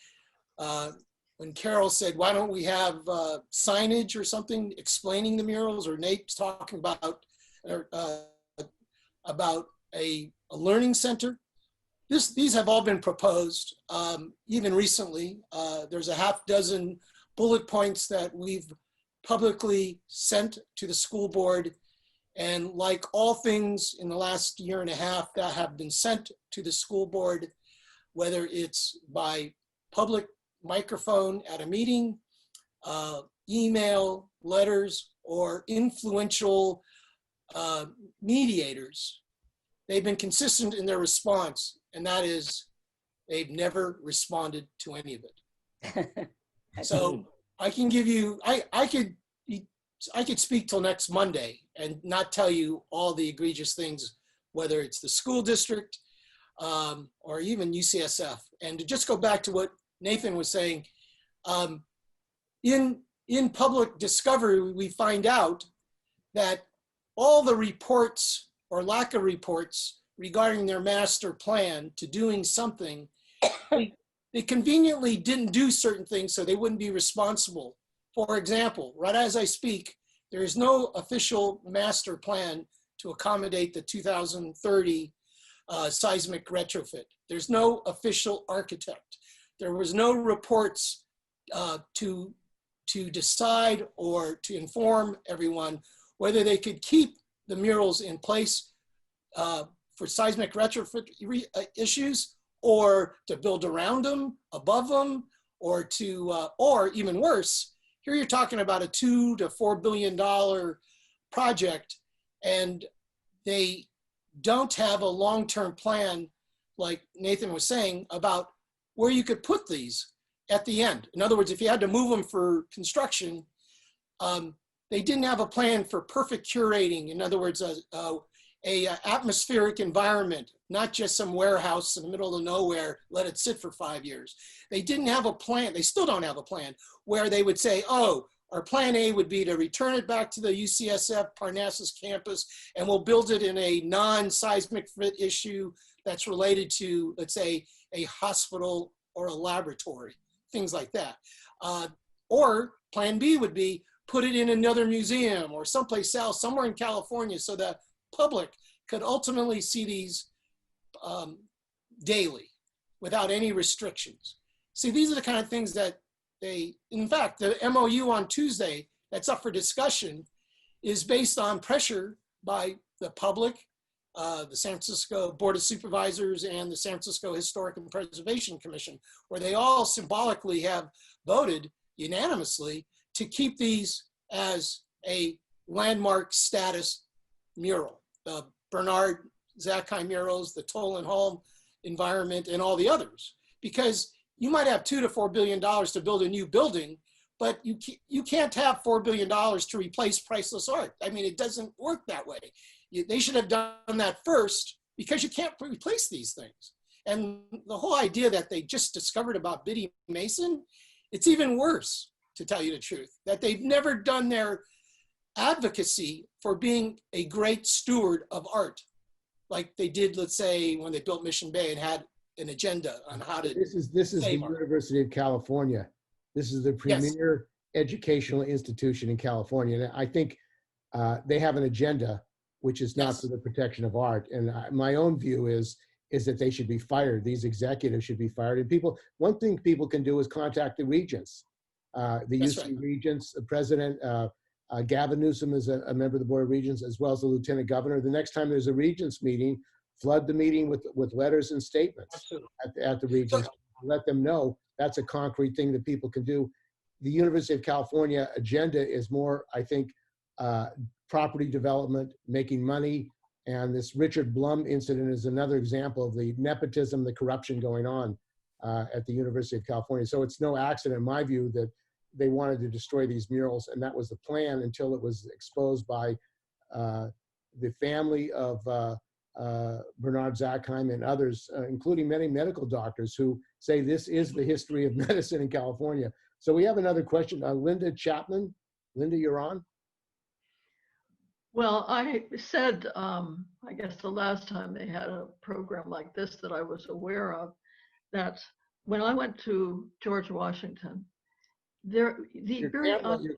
When Carol said, why don't we have signage or something explaining the murals, or Nate's talking about a learning center. These have all been proposed. Even recently, there's a half dozen bullet points that we've publicly sent to the school board. And like all things in the last year and a half that have been sent to the school board, whether it's by public microphone at a meeting, email, letters, or influential mediators, they've been consistent in their response, and that is they've never responded to any of it. So I can give you, I could speak till next Monday and not tell you all the egregious things, whether it's the school district or even UCSF. And to just go back to what Nathan was saying, in public discovery, we find out that all the reports or lack of reports regarding their master plan to doing something, they conveniently didn't do certain things so they wouldn't be responsible. For example, right as I speak, there is no official master plan to accommodate the 2030 seismic retrofit. There's no official architect. There was no reports to decide or to inform everyone whether they could keep the murals in place for seismic retrofit issues, or to build around them, above them, or to, or even worse, here you're talking about a $2 to $4 billion project, and they don't have a long-term plan, like Nathan was saying, about where you could put these at the end. In other words, if you had to move them for construction, they didn't have a plan for perfect curating. In other words, a atmospheric environment, not just some warehouse in the middle of nowhere, let it sit for 5 years. They didn't have a plan, they still don't have a plan, where they would say, oh, our plan A would be to return it back to the UCSF Parnassus campus, and we'll build it in a non-seismic fit issue that's related to, let's say, a hospital or a laboratory, things like that. Or plan B would be put it in another museum or someplace else, somewhere in California, so that public could ultimately see these daily without any restrictions. See, these are the kind of things that they, in fact, the MOU on Tuesday that's up for discussion is based on pressure by the public, the San Francisco Board of Supervisors and the San Francisco Historic and Preservation Commission, where they all symbolically have voted unanimously to keep these as a landmark status mural. The Bernard Zakheim murals, the Toland Hall environment, and all the others. Because you might have $2 to $4 billion to build a new building, but you can't have $4 billion to replace priceless art. I mean, it doesn't work that way. They should have done that first, because you can't replace these things. And the whole idea that they just discovered about Biddie Mason, it's even worse, to tell you the truth, that they've never done their advocacy for being a great steward of art, like they did, let's say, when they built Mission Bay and had an agenda on how to. This is the University of California. This is the premier educational institution in California. And I think they have an agenda which is not for the protection of art. And my own view is that they should be fired. These executives should be fired. And one thing people can do is contact the regents. The UC regents, the president, Gavin Newsom is a member of the Board of Regents, as well as the lieutenant governor. The next time there's a regents meeting, flood the meeting with letters and statements at the regents. Let them know that's a concrete thing that people can do. The University of California agenda is more, I think, property development, making money. And this Richard Blum incident is another example of the nepotism, the corruption going on at the University of California. So it's no accident, in my view, that they wanted to destroy these murals, and that was the plan until it was exposed by the family of Bernard Zakheim and others, including many medical doctors who say this is the history of medicine in California. So we have another question. Linda Chapman. Linda, you're on. Well, I said, I guess the last time they had a program like this that I was aware of, that when I went to George Washington, your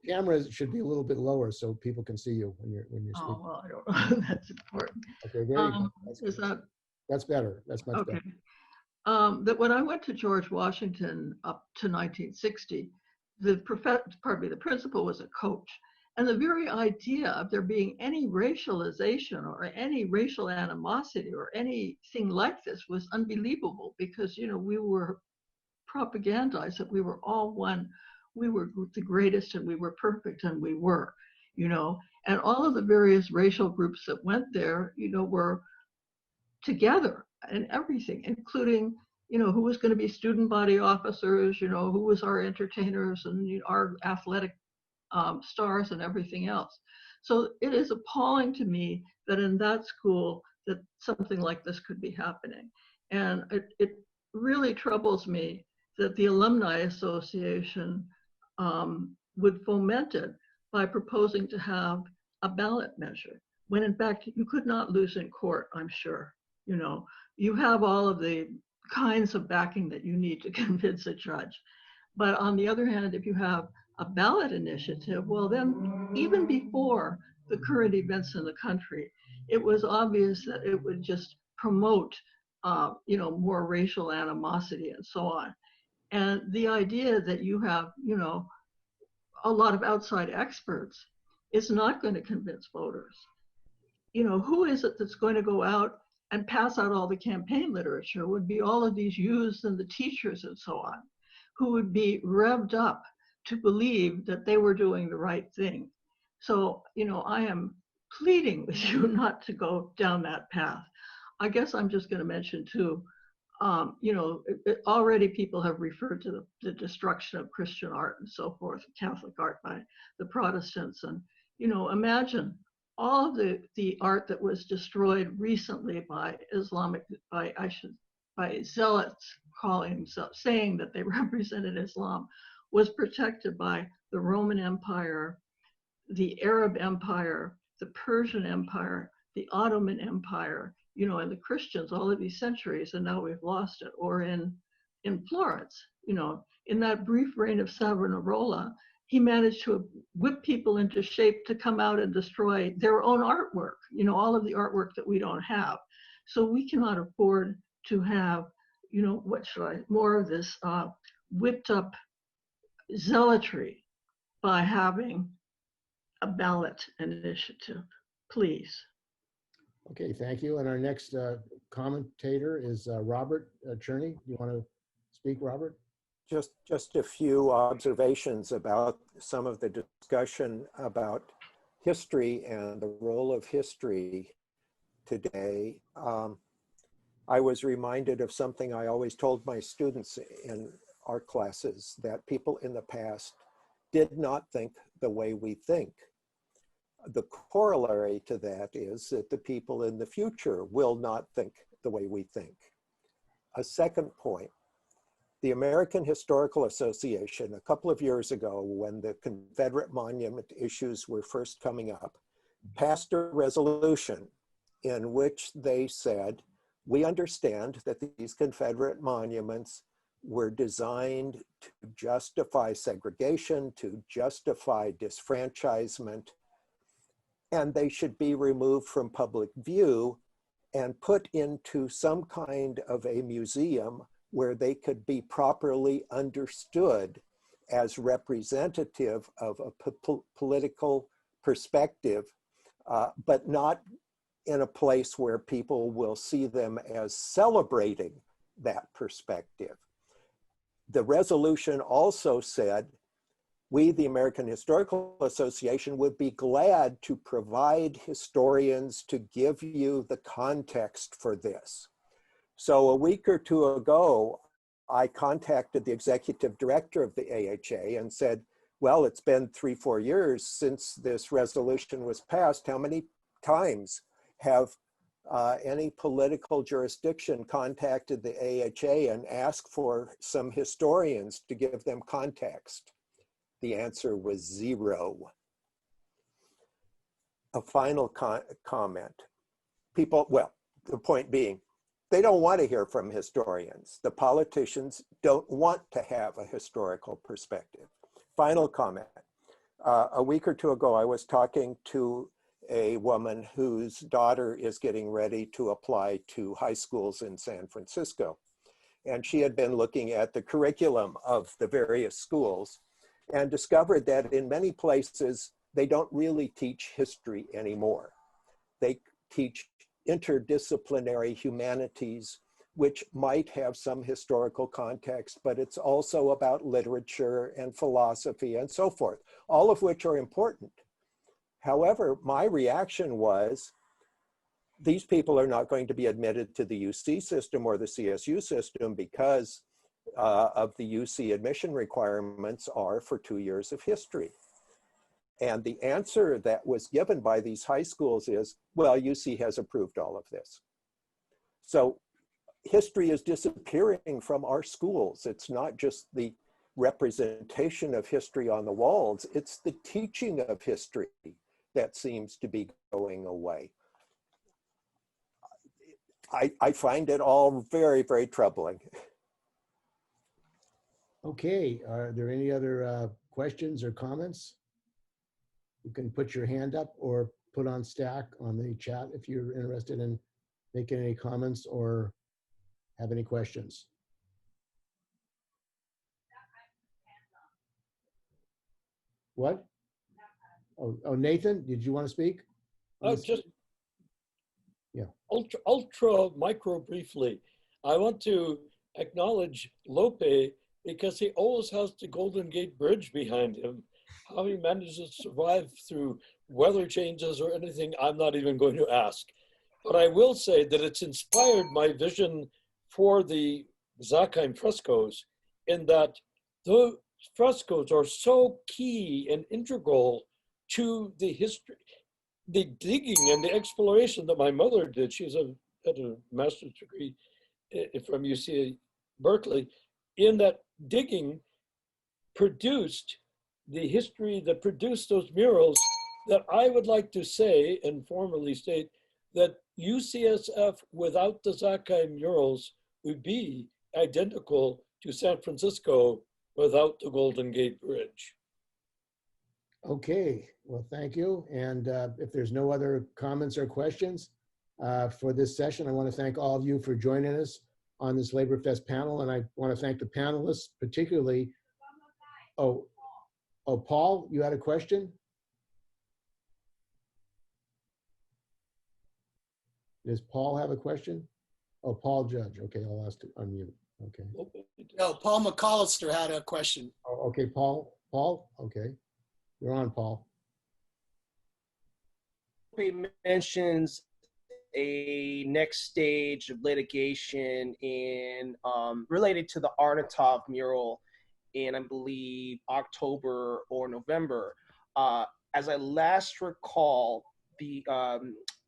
camera should be a little bit lower so people can see you when you're speaking. Oh, well, I don't know. That's important. Okay, there you go. That's better. That's much better. That when I went to George Washington up to 1960, the principal was a coach. And the very idea of there being any racialization or any racial animosity or anything like this was unbelievable, because, you know, we were propagandized that we were all one, we were the greatest and we were perfect, and we were, you know, and all of the various racial groups that went there, you know, were together and everything, including, you know, who was going to be student body officers, you know, who was our entertainers and, you know, our athletic stars and everything else. So it is appalling to me that in that school that something like this could be happening. And it really troubles me that the Alumni Association would foment it by proposing to have a ballot measure, when in fact you could not lose in court, I'm sure. You know, you have all of the kinds of backing that you need to convince a judge. But on the other hand, if you have a ballot initiative, well then, even before the current events in the country, it was obvious that it would just promote, you know, more racial animosity and so on. And the idea that you have, you know, a lot of outside experts is not going to convince voters. You know, who is it that's going to go out and pass out all the campaign literature? Would be all of these youths and the teachers and so on, who would be revved up to believe that they were doing the right thing. So, you know, I am pleading with you not to go down that path. I guess I'm just going to mention too, you know, already people have referred to the destruction of Christian art and so forth, Catholic art by the Protestants. And, you know, imagine all of the art that was destroyed recently by by zealots calling themselves, saying that they represented Islam, was protected by the Roman Empire, the Arab Empire, the Persian Empire, the Ottoman Empire, you know, and the Christians all of these centuries, and now we've lost it. Or in Florence, you know, in that brief reign of Savonarola, he managed to whip people into shape to come out and destroy their own artwork, you know, all of the artwork that we don't have. So we cannot afford to have, you know, more of this whipped up zealotry by having a ballot initiative, please. Okay, thank you. And our next commentator is Robert Cherny. You want to speak, Robert? Just a few observations about some of the discussion about history and the role of history today. I was reminded of something I always told my students in art classes, that people in the past did not think the way we think. The corollary to that is that the people in the future will not think the way we think. A second point, the American Historical Association, a couple of years ago, when the Confederate monument issues were first coming up, passed a resolution in which they said, we understand that these Confederate monuments were designed to justify segregation, to justify disfranchisement, and they should be removed from public view and put into some kind of a museum where they could be properly understood as representative of a political perspective, but not in a place where people will see them as celebrating that perspective. The resolution also said, we, the American Historical Association, would be glad to provide historians to give you the context for this. So a week or two ago, I contacted the executive director of the AHA and said, well, it's been 3-4 years since this resolution was passed. How many times have any political jurisdiction contacted the AHA and asked for some historians to give them context? The answer was 0. A final comment. People, well, the point being, they don't want to hear from historians. The politicians don't want to have a historical perspective. Final comment. A week or two ago, I was talking to a woman whose daughter is getting ready to apply to high schools in San Francisco. And she had been looking at the curriculum of the various schools and discovered that in many places, they don't really teach history anymore. They teach interdisciplinary humanities, which might have some historical context, but it's also about literature and philosophy and so forth, all of which are important. However, my reaction was, these people are not going to be admitted to the UC system or the CSU system because of the UC admission requirements are for 2 years of history. And the answer that was given by these high schools is, well, UC has approved all of this. So history is disappearing from our schools. It's not just the representation of history on the walls, it's the teaching of history that seems to be going away. I find it all very, very troubling. Okay, are there any other questions or comments? You can put your hand up or put on stack on the chat if you're interested in making any comments or have any questions. What? Oh, Nathan, did you want to speak? Just yeah. Ultra micro briefly. I want to acknowledge Lope because he always has the Golden Gate Bridge behind him. How he manages to survive through weather changes or anything, I'm not even going to ask. But I will say that it's inspired my vision for the Zakheim frescoes, in that the frescoes are so key and integral to the history, the digging and the exploration that my mother did. She's had a master's degree from UC Berkeley, in that digging produced the history that produced those murals, that I would like to say and formally state that UCSF without the Zakheim murals would be identical to San Francisco without the Golden Gate Bridge. Okay, well, thank you. And if there's no other comments or questions for this session, I want to thank all of you for joining us on this LaborFest panel. And I want to thank the panelists, particularly, oh, Paul, you had a question? Does Paul have a question? Oh, Paul Judge. Okay, I'll ask to unmute. Okay. No, Paul McAllister had a question. Oh, okay, Paul. Okay. You're on, Paul. He mentions a next stage of litigation in related to the Arnautoff mural in, I believe, October or November. As I last recall, the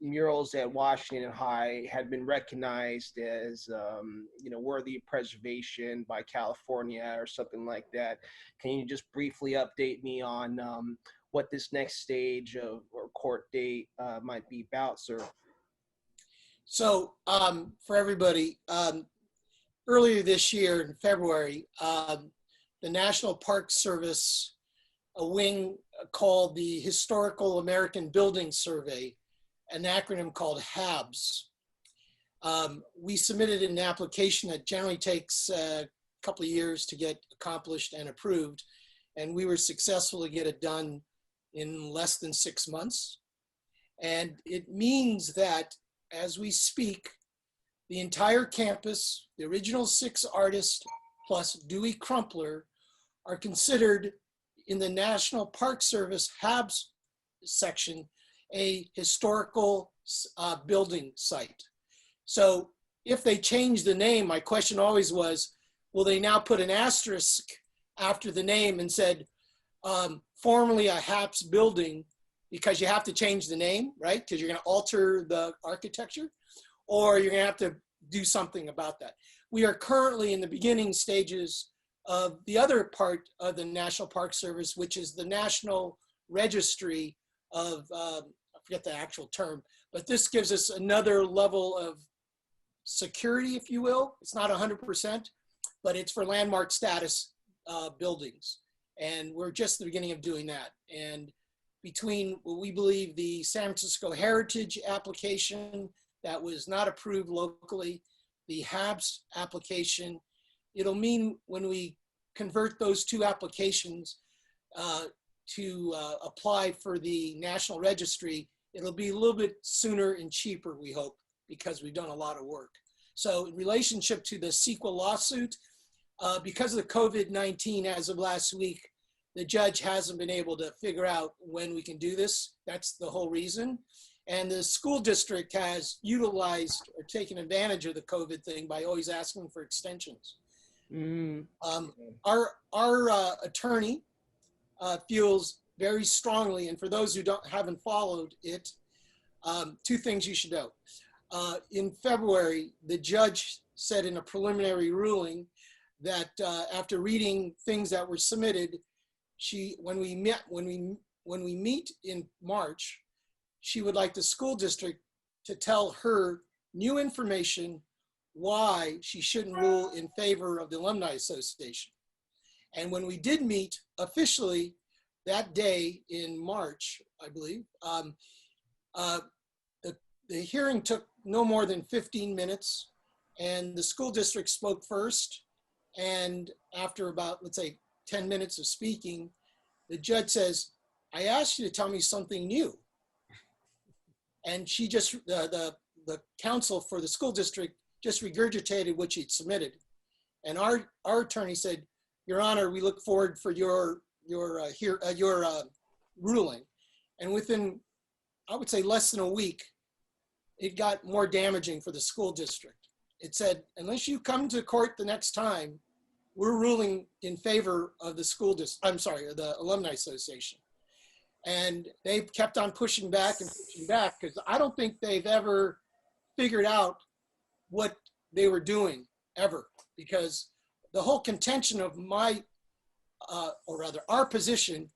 murals at Washington High had been recognized as worthy of preservation by California or something like that. Can you just briefly update me on what this next stage of or court date might be about, sir? So for everybody, earlier this year in February, the National Park Service, a wing called the Historical American Building Survey, an acronym called HABS. We submitted an application that generally takes a couple of years to get accomplished and approved, and we were successful to get it done in less than 6 months. And it means that as we speak, the entire campus, the original 6 artists plus Dewey Crumpler, are considered in the National Park Service HABS section a historical building site. So if they change the name, my question always was, will they now put an asterisk after the name and said, formerly a HABS building, because you have to change the name, right? Because you're going to alter the architecture, or you're going to have to do something about that. We are currently in the beginning stages of the other part of the National Park Service, which is the National Registry of, I forget the actual term, but this gives us another level of security, if you will. It's not 100%, but it's for landmark status buildings. And we're just at the beginning of doing that. And between what we believe the San Francisco Heritage application that was not approved locally, the HABS application, it'll mean when we convert those two applications to apply for the National Registry, it'll be a little bit sooner and cheaper, we hope, because we've done a lot of work. So in relationship to the CEQA lawsuit, because of the COVID-19 as of last week, the judge hasn't been able to figure out when we can do this. That's the whole reason. And the school district has utilized or taken advantage of the COVID thing by always asking for extensions. Our attorney feels very strongly, and for those who haven't followed it, two things you should know. In February, the judge said in a preliminary ruling that after reading things that were submitted, when we meet in March, she would like the school district to tell her new information why she shouldn't rule in favor of the Alumni Association. And when we did meet officially that day in March, I believe, the hearing took no more than 15 minutes, and the school district spoke first. And after about, let's say, 10 minutes of speaking, the judge says, I asked you to tell me something new. And she just, the counsel for the school district just regurgitated what she'd submitted. And our attorney said, Your Honor, we look forward for your ruling. And within, I would say, less than a week, it got more damaging for the school district. It said, unless you come to court the next time, we're ruling in favor of the school district, I'm sorry, the Alumni Association. And they kept on pushing back and pushing back, because I don't think they've ever figured out what they were doing, ever. Because the whole contention of my, or rather our position,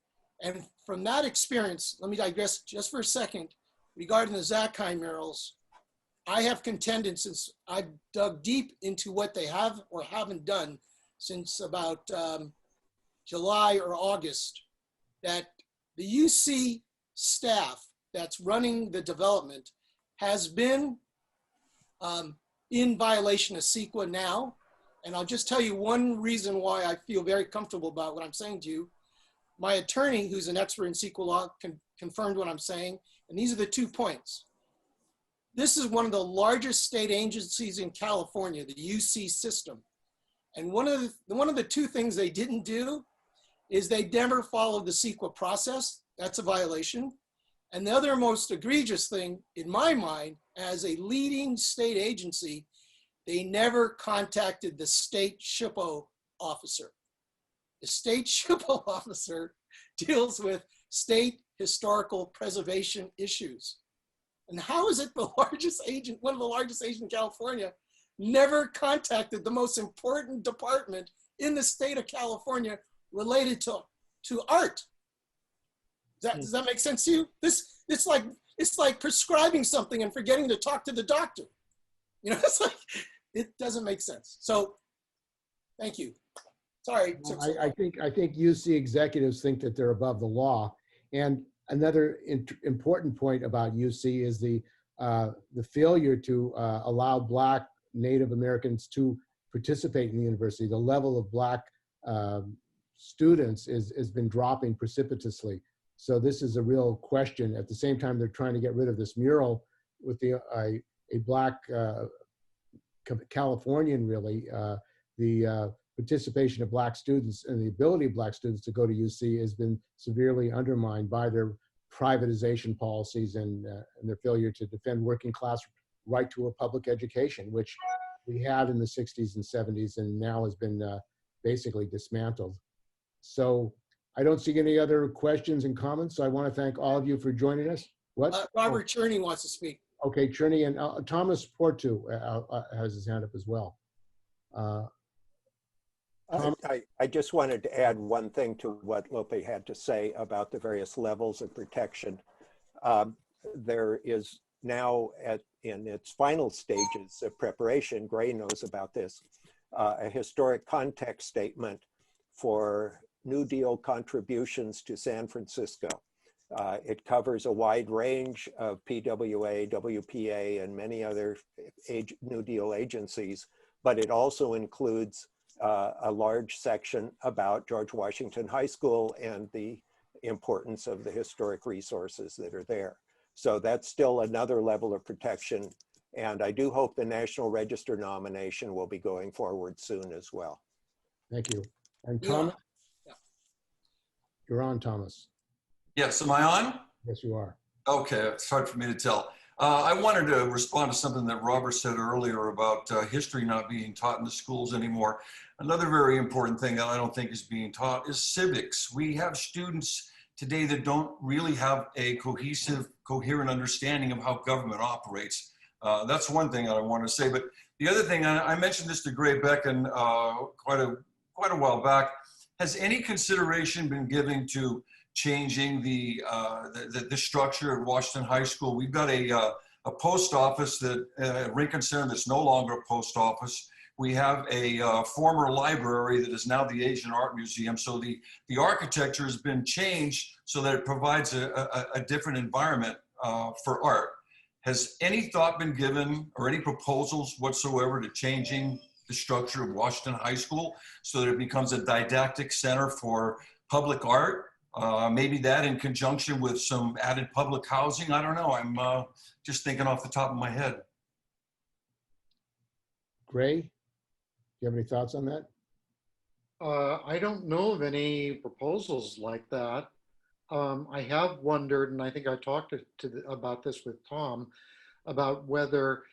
and from that experience, let me digress just for a second, regarding the Zakheim murals, I have contended since I dug deep into what they have or haven't done since about July or August, that the UC staff that's running the development has been in violation of CEQA now. And I'll just tell you one reason why I feel very comfortable about what I'm saying to you. My attorney, who's an expert in CEQA law, confirmed what I'm saying. And these are the 2 points. This is one of the largest state agencies in California, the UC system. And one of the 2 things they didn't do is they never followed the CEQA process. That's a violation. And the other most egregious thing, in my mind, as a leading state agency, they never contacted the state SHPO officer. The state SHPO officer deals with state historical preservation issues. And how is it the largest agent, one of the largest agents in California, never contacted the most important department in the state of California related to art? Does that make sense to you? It's like prescribing something and forgetting to talk to the doctor. You know, it's like, it doesn't make sense. So, thank you. Sorry. I think UC executives think that they're above the law. And another important point about UC is the failure to allow Black Native Americans to participate in the university. The level of Black students has been dropping precipitously. So this is a real question. At the same time, they're trying to get rid of this mural with a Black Californian, really. The participation of Black students and the ability of Black students to go to UC has been severely undermined by their privatization policies and their failure to defend working class right to a public education, which we had in the 60s and 70s and now has been basically dismantled. So I don't see any other questions and comments, so I want to thank all of you for joining us. What? Robert Cherny wants to speak. Okay, Cherny, and Thomas Portu has his hand up as well. I just wanted to add one thing to what Lope had to say about the various levels of protection. There is now in its final stages of preparation, Gray knows about this, a historic context statement for New Deal contributions to San Francisco. It covers a wide range of PWA, WPA, and many other New Deal agencies, but it also includes a large section about George Washington High School and the importance of the historic resources that are there. So that's still another level of protection. And I do hope the National Register nomination will be going forward soon as well. Thank you. And Thomas? Yeah. You're on, Thomas. Yes, am I on? Yes, you are. Okay, it's hard for me to tell. I wanted to respond to something that Robert said earlier about history not being taught in the schools anymore. Another very important thing that I don't think is being taught is civics. We have students today that don't really have a cohesive, coherent understanding of how government operates. That's one thing that I want to say. But the other thing, I mentioned this to Gray Becken quite a while back. Has any consideration been given to changing the structure at Washington High School? We've got a post office that Rincon Center that's no longer a post office. We have a former library that is now the Asian Art Museum. So the architecture has been changed so that it provides a different environment for art. Has any thought been given or any proposals whatsoever to changing the structure of Washington High School so that it becomes a didactic center for public art? Maybe that in conjunction with some added public housing. I don't know. I'm just thinking off the top of my head. Gray, do you have any thoughts on that? I don't know of any proposals like that. I have wondered, and I think I talked about this with Tom, about whether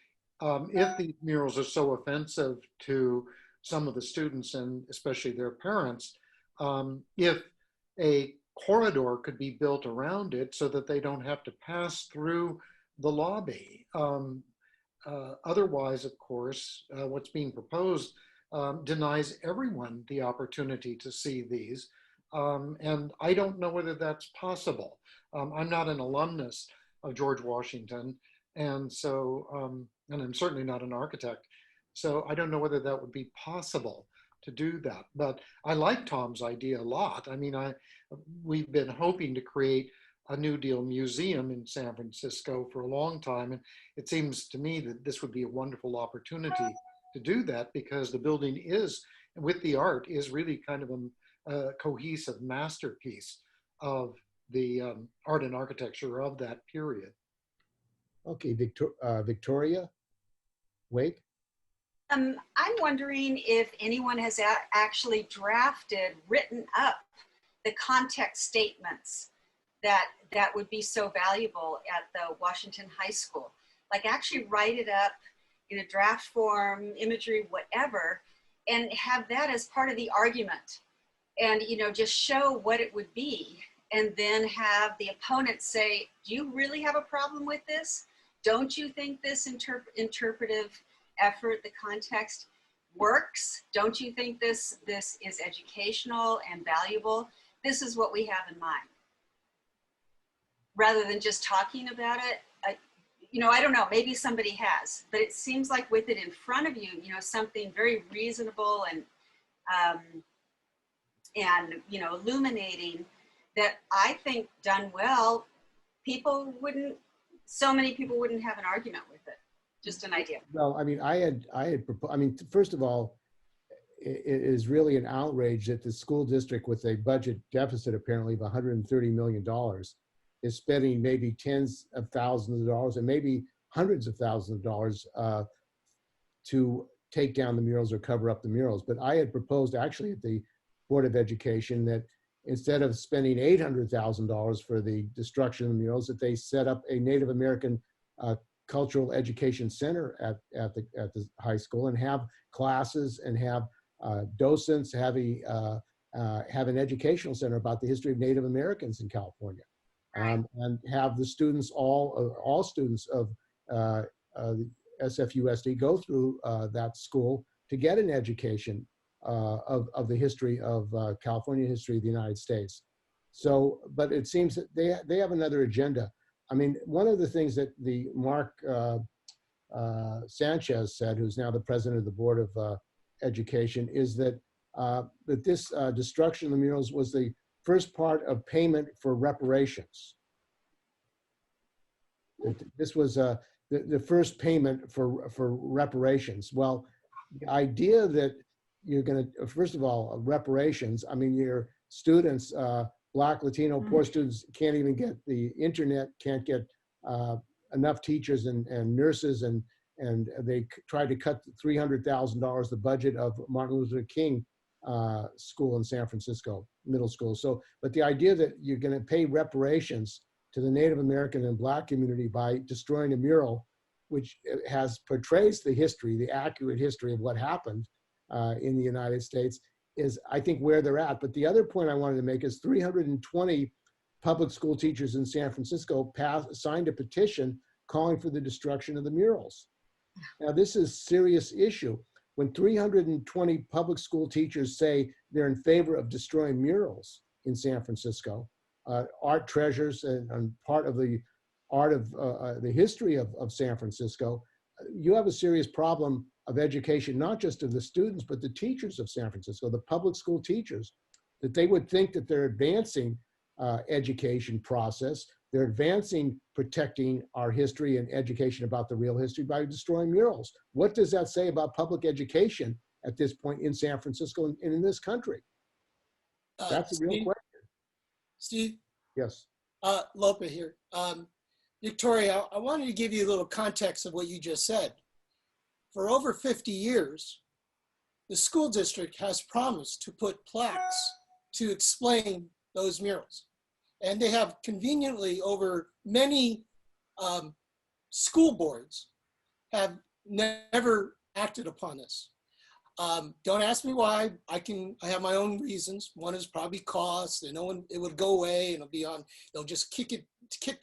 if these murals are so offensive to some of the students and especially their parents, if a corridor could be built around it so that they don't have to pass through the lobby. Otherwise, of course, what's being proposed denies everyone the opportunity to see these. And I don't know whether that's possible. I'm not an alumnus of George Washington, and so, and I'm certainly not an architect. So I don't know whether that would be possible to do that. But I like Tom's idea a lot. I mean, we've been hoping to create a New Deal museum in San Francisco for a long time. And it seems to me that this would be a wonderful opportunity to do that, because the building is, with the art, is really kind of a cohesive masterpiece of the art and architecture of that period. Okay, Victoria Wake? I'm wondering if anyone has actually written up the context statements that would be so valuable at the Washington High School. Like actually write it up in a draft form, imagery, whatever, and have that as part of the argument. And, you know, just show what it would be. And then have the opponent say, do you really have a problem with this? Don't you think this interpretive effort, the context, works? Don't you think this is educational and valuable? This is what we have in mind. Rather than just talking about it, you know, I don't know, maybe somebody has, but it seems like with it in front of you, you know, something very reasonable and you know, illuminating, that I think done well, so many people wouldn't have an argument with it. Just an idea. Well, I mean, I had proposed, I mean, first of all, it is really an outrage that the school district, with a budget deficit apparently of $130 million, is spending maybe tens of thousands of dollars and maybe hundreds of thousands of dollars to take down the murals or cover up the murals. But I had proposed actually at the Board of Education that instead of spending $800,000 for the destruction of the murals, that they set up a Native American cultural education center at the high school and have classes and have docents, have have an educational center about the history of Native Americans in California, and have the students, all students of SFUSD go through that school to get an education of the history of California, history of the United States. So, but it seems that they have another agenda. I mean, one of the things that the Mark Sanchez said, who's now the president of the Board of Education, is that that this destruction of the murals was the first part of payment for reparations. This was the first payment for reparations. Well, the idea that you're going to, first of all, reparations, I mean, your students, Black, Latino, poor students can't even get the internet, can't get enough teachers and nurses, and they tried to cut $300,000 the budget of Martin Luther King school in San Francisco, middle school. So, but the idea that you're going to pay reparations to the Native American and Black community by destroying a mural, which portrays the history, the accurate history of what happened in the United States, is, I think, where they're at. But the other point I wanted to make is 320 public school teachers in San Francisco signed a petition calling for the destruction of the murals. Now, this is a serious issue. When 320 public school teachers say they're in favor of destroying murals in San Francisco, art treasures and part of the art of the history of San Francisco, you have a serious problem of education, not just of the students, but the teachers of San Francisco, the public school teachers, that they would think that they're advancing education process, they're advancing protecting our history and education about the real history by destroying murals. What does that say about public education at this point in San Francisco and in this country? That's a real question. Steve? Yes. Lope here. Victoria, I wanted to give you a little context of what you just said. For over 50 years, the school district has promised to put plaques to explain those murals. And they have conveniently, over many school boards, have never acted upon this. Don't ask me why. I have my own reasons. One is probably cost, and it would go away, and it'll be on. They'll just kick the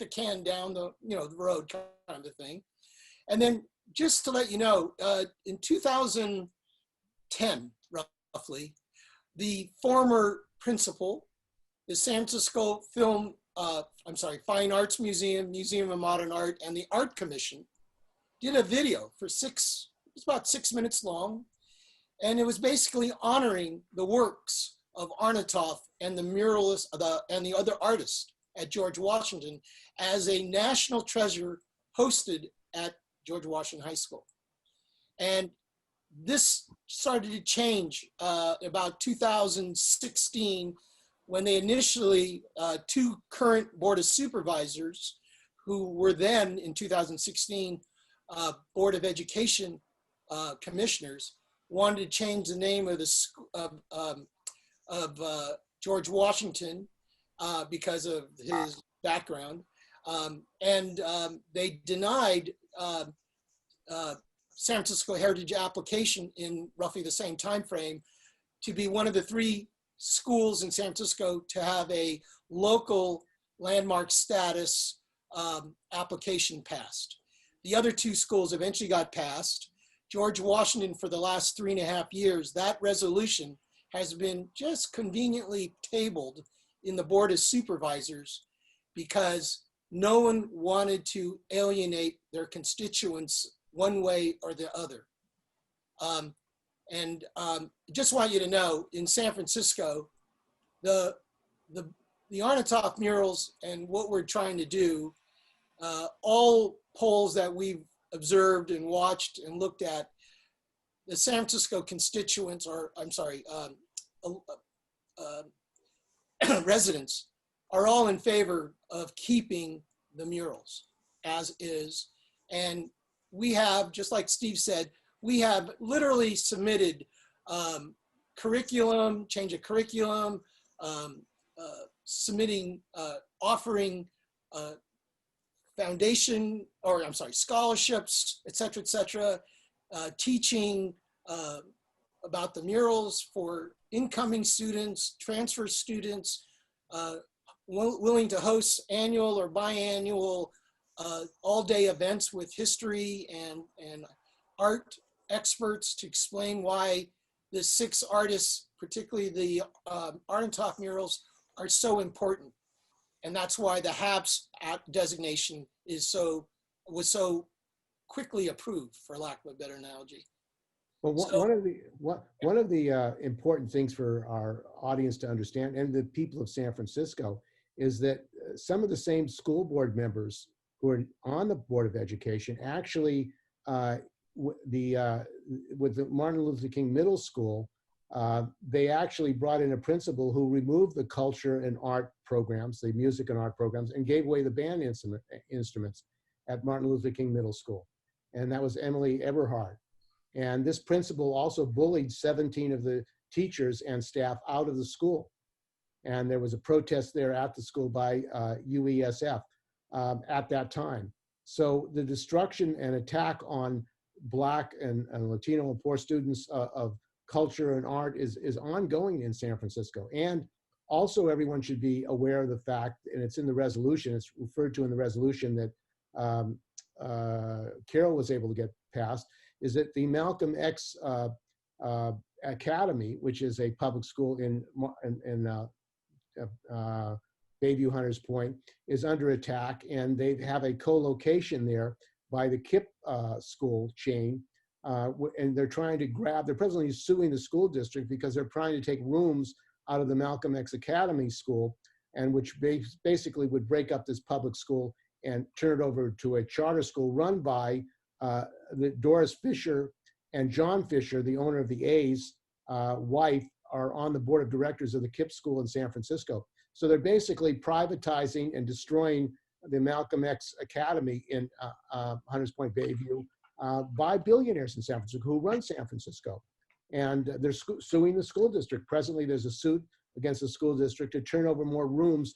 can down the the road, kind of thing. And then, just to let you know, in 2010, roughly, the former principal, the San Francisco Fine Arts Museum, Museum of Modern Art, and the Art Commission did a video for it's about 6 minutes long. And it was basically honoring the works of Arnautoff and the muralists and the other artists at George Washington as a national treasure hosted at George Washington High School. And this started to change about 2016, when they initially, two current Board of Supervisors, who were then in 2016 Board of Education commissioners, wanted to change the name of George Washington because of his background, and they denied San Francisco Heritage application in roughly the same time frame to be one of the 3 schools in San Francisco to have a local landmark status application passed. The other 2 schools eventually got passed. George Washington, for the last 3.5 years, that resolution has been just conveniently tabled in the Board of Supervisors because no one wanted to alienate their constituents one way or the other. Just want you to know, in San Francisco, the Arnautoff murals and what we're trying to do, all polls that we've observed and watched and looked at, the San Francisco constituents, or I'm sorry, residents, are all in favor of keeping the murals as is. And we have, just like Steve said, we have literally submitted curriculum, change of curriculum, submitting, offering foundation, or I'm sorry, scholarships, et cetera, teaching about the murals for incoming students, transfer students, willing to host annual or biannual all-day events with history and art experts to explain why the 6 artists, particularly the Arnautoff murals, are so important. And that's why the HAPS designation was so quickly approved, for lack of a better analogy. Well, one of the important things for our audience to understand, and the people of San Francisco, is that some of the same school board members who are on the Board of Education actually, with the Martin Luther King Middle School, they actually brought in a principal who removed the culture and art programs, the music and art programs, and gave away the band instruments at Martin Luther King Middle School. And that was Emily Eberhard. And this principal also bullied 17 of the teachers and staff out of the school. And there was a protest there at the school by UESF at that time. So the destruction and attack on Black and Latino and poor students of culture and art is ongoing in San Francisco. And also everyone should be aware of the fact, and it's in the resolution, it's referred to in the resolution that Carol was able to get passed, is that the Malcolm X Academy, which is a public school in Bayview Hunters Point, is under attack, and they have a co-location there by the KIPP school chain, and they're trying to they're presently suing the school district because they're trying to take rooms out of the Malcolm X Academy school, and which basically would break up this public school and turn it over to a charter school run by Doris Fisher and John Fisher, the owner of the A's wife, are on the board of directors of the KIPP school in San Francisco. So they're basically privatizing and destroying the Malcolm X Academy in Hunters Point Bayview by billionaires in San Francisco who run San Francisco. And they're suing the school district. Presently, there's a suit against the school district to turn over more rooms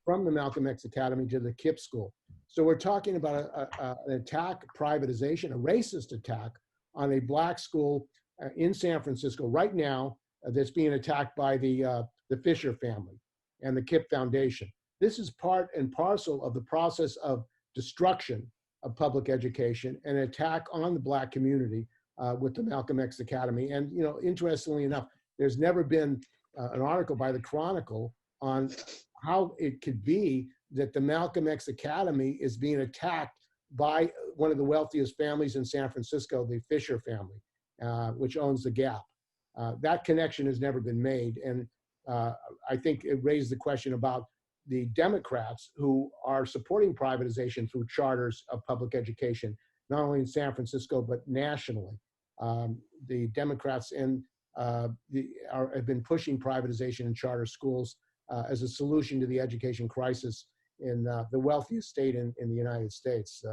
from the Malcolm X Academy to the KIPP school. So we're talking about an attack, privatization, a racist attack on a Black school in San Francisco right now that's being attacked by the Fisher family and the KIPP Foundation. This is part and parcel of the process of destruction of public education and an attack on the Black community with the Malcolm X Academy. And, you know, interestingly enough, there's never been an article by the Chronicle on how it could be that the Malcolm X Academy is being attacked by one of the wealthiest families in San Francisco, the Fisher family, which owns the Gap. That connection has never been made. And I think it raised the question about the Democrats who are supporting privatization through charters of public education, not only in San Francisco, but nationally. The Democrats have been pushing privatization in charter schools as a solution to the education crisis in the wealthiest state in the United States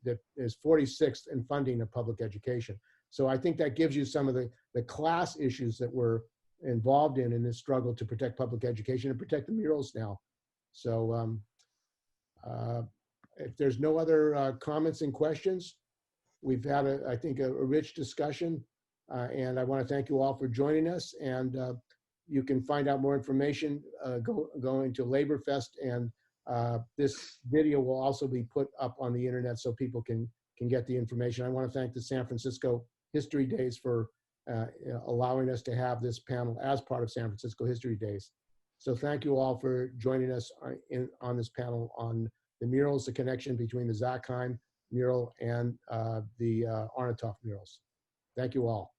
that is 46th in funding of public education. So I think that gives you some of the class issues that we're involved in this struggle to protect public education and protect the murals now. So if there's no other comments and questions, we've had, I think, a rich discussion. And I want to thank you all for joining us. And you can find out more information going to LaborFest. And this video will also be put up on the internet so people can get the information. I want to thank the San Francisco History Days for allowing us to have this panel as part of San Francisco History Days. So thank you all for joining us on this panel on the murals, the connection between the Zakheim mural and the Arnautoff murals. Thank you all.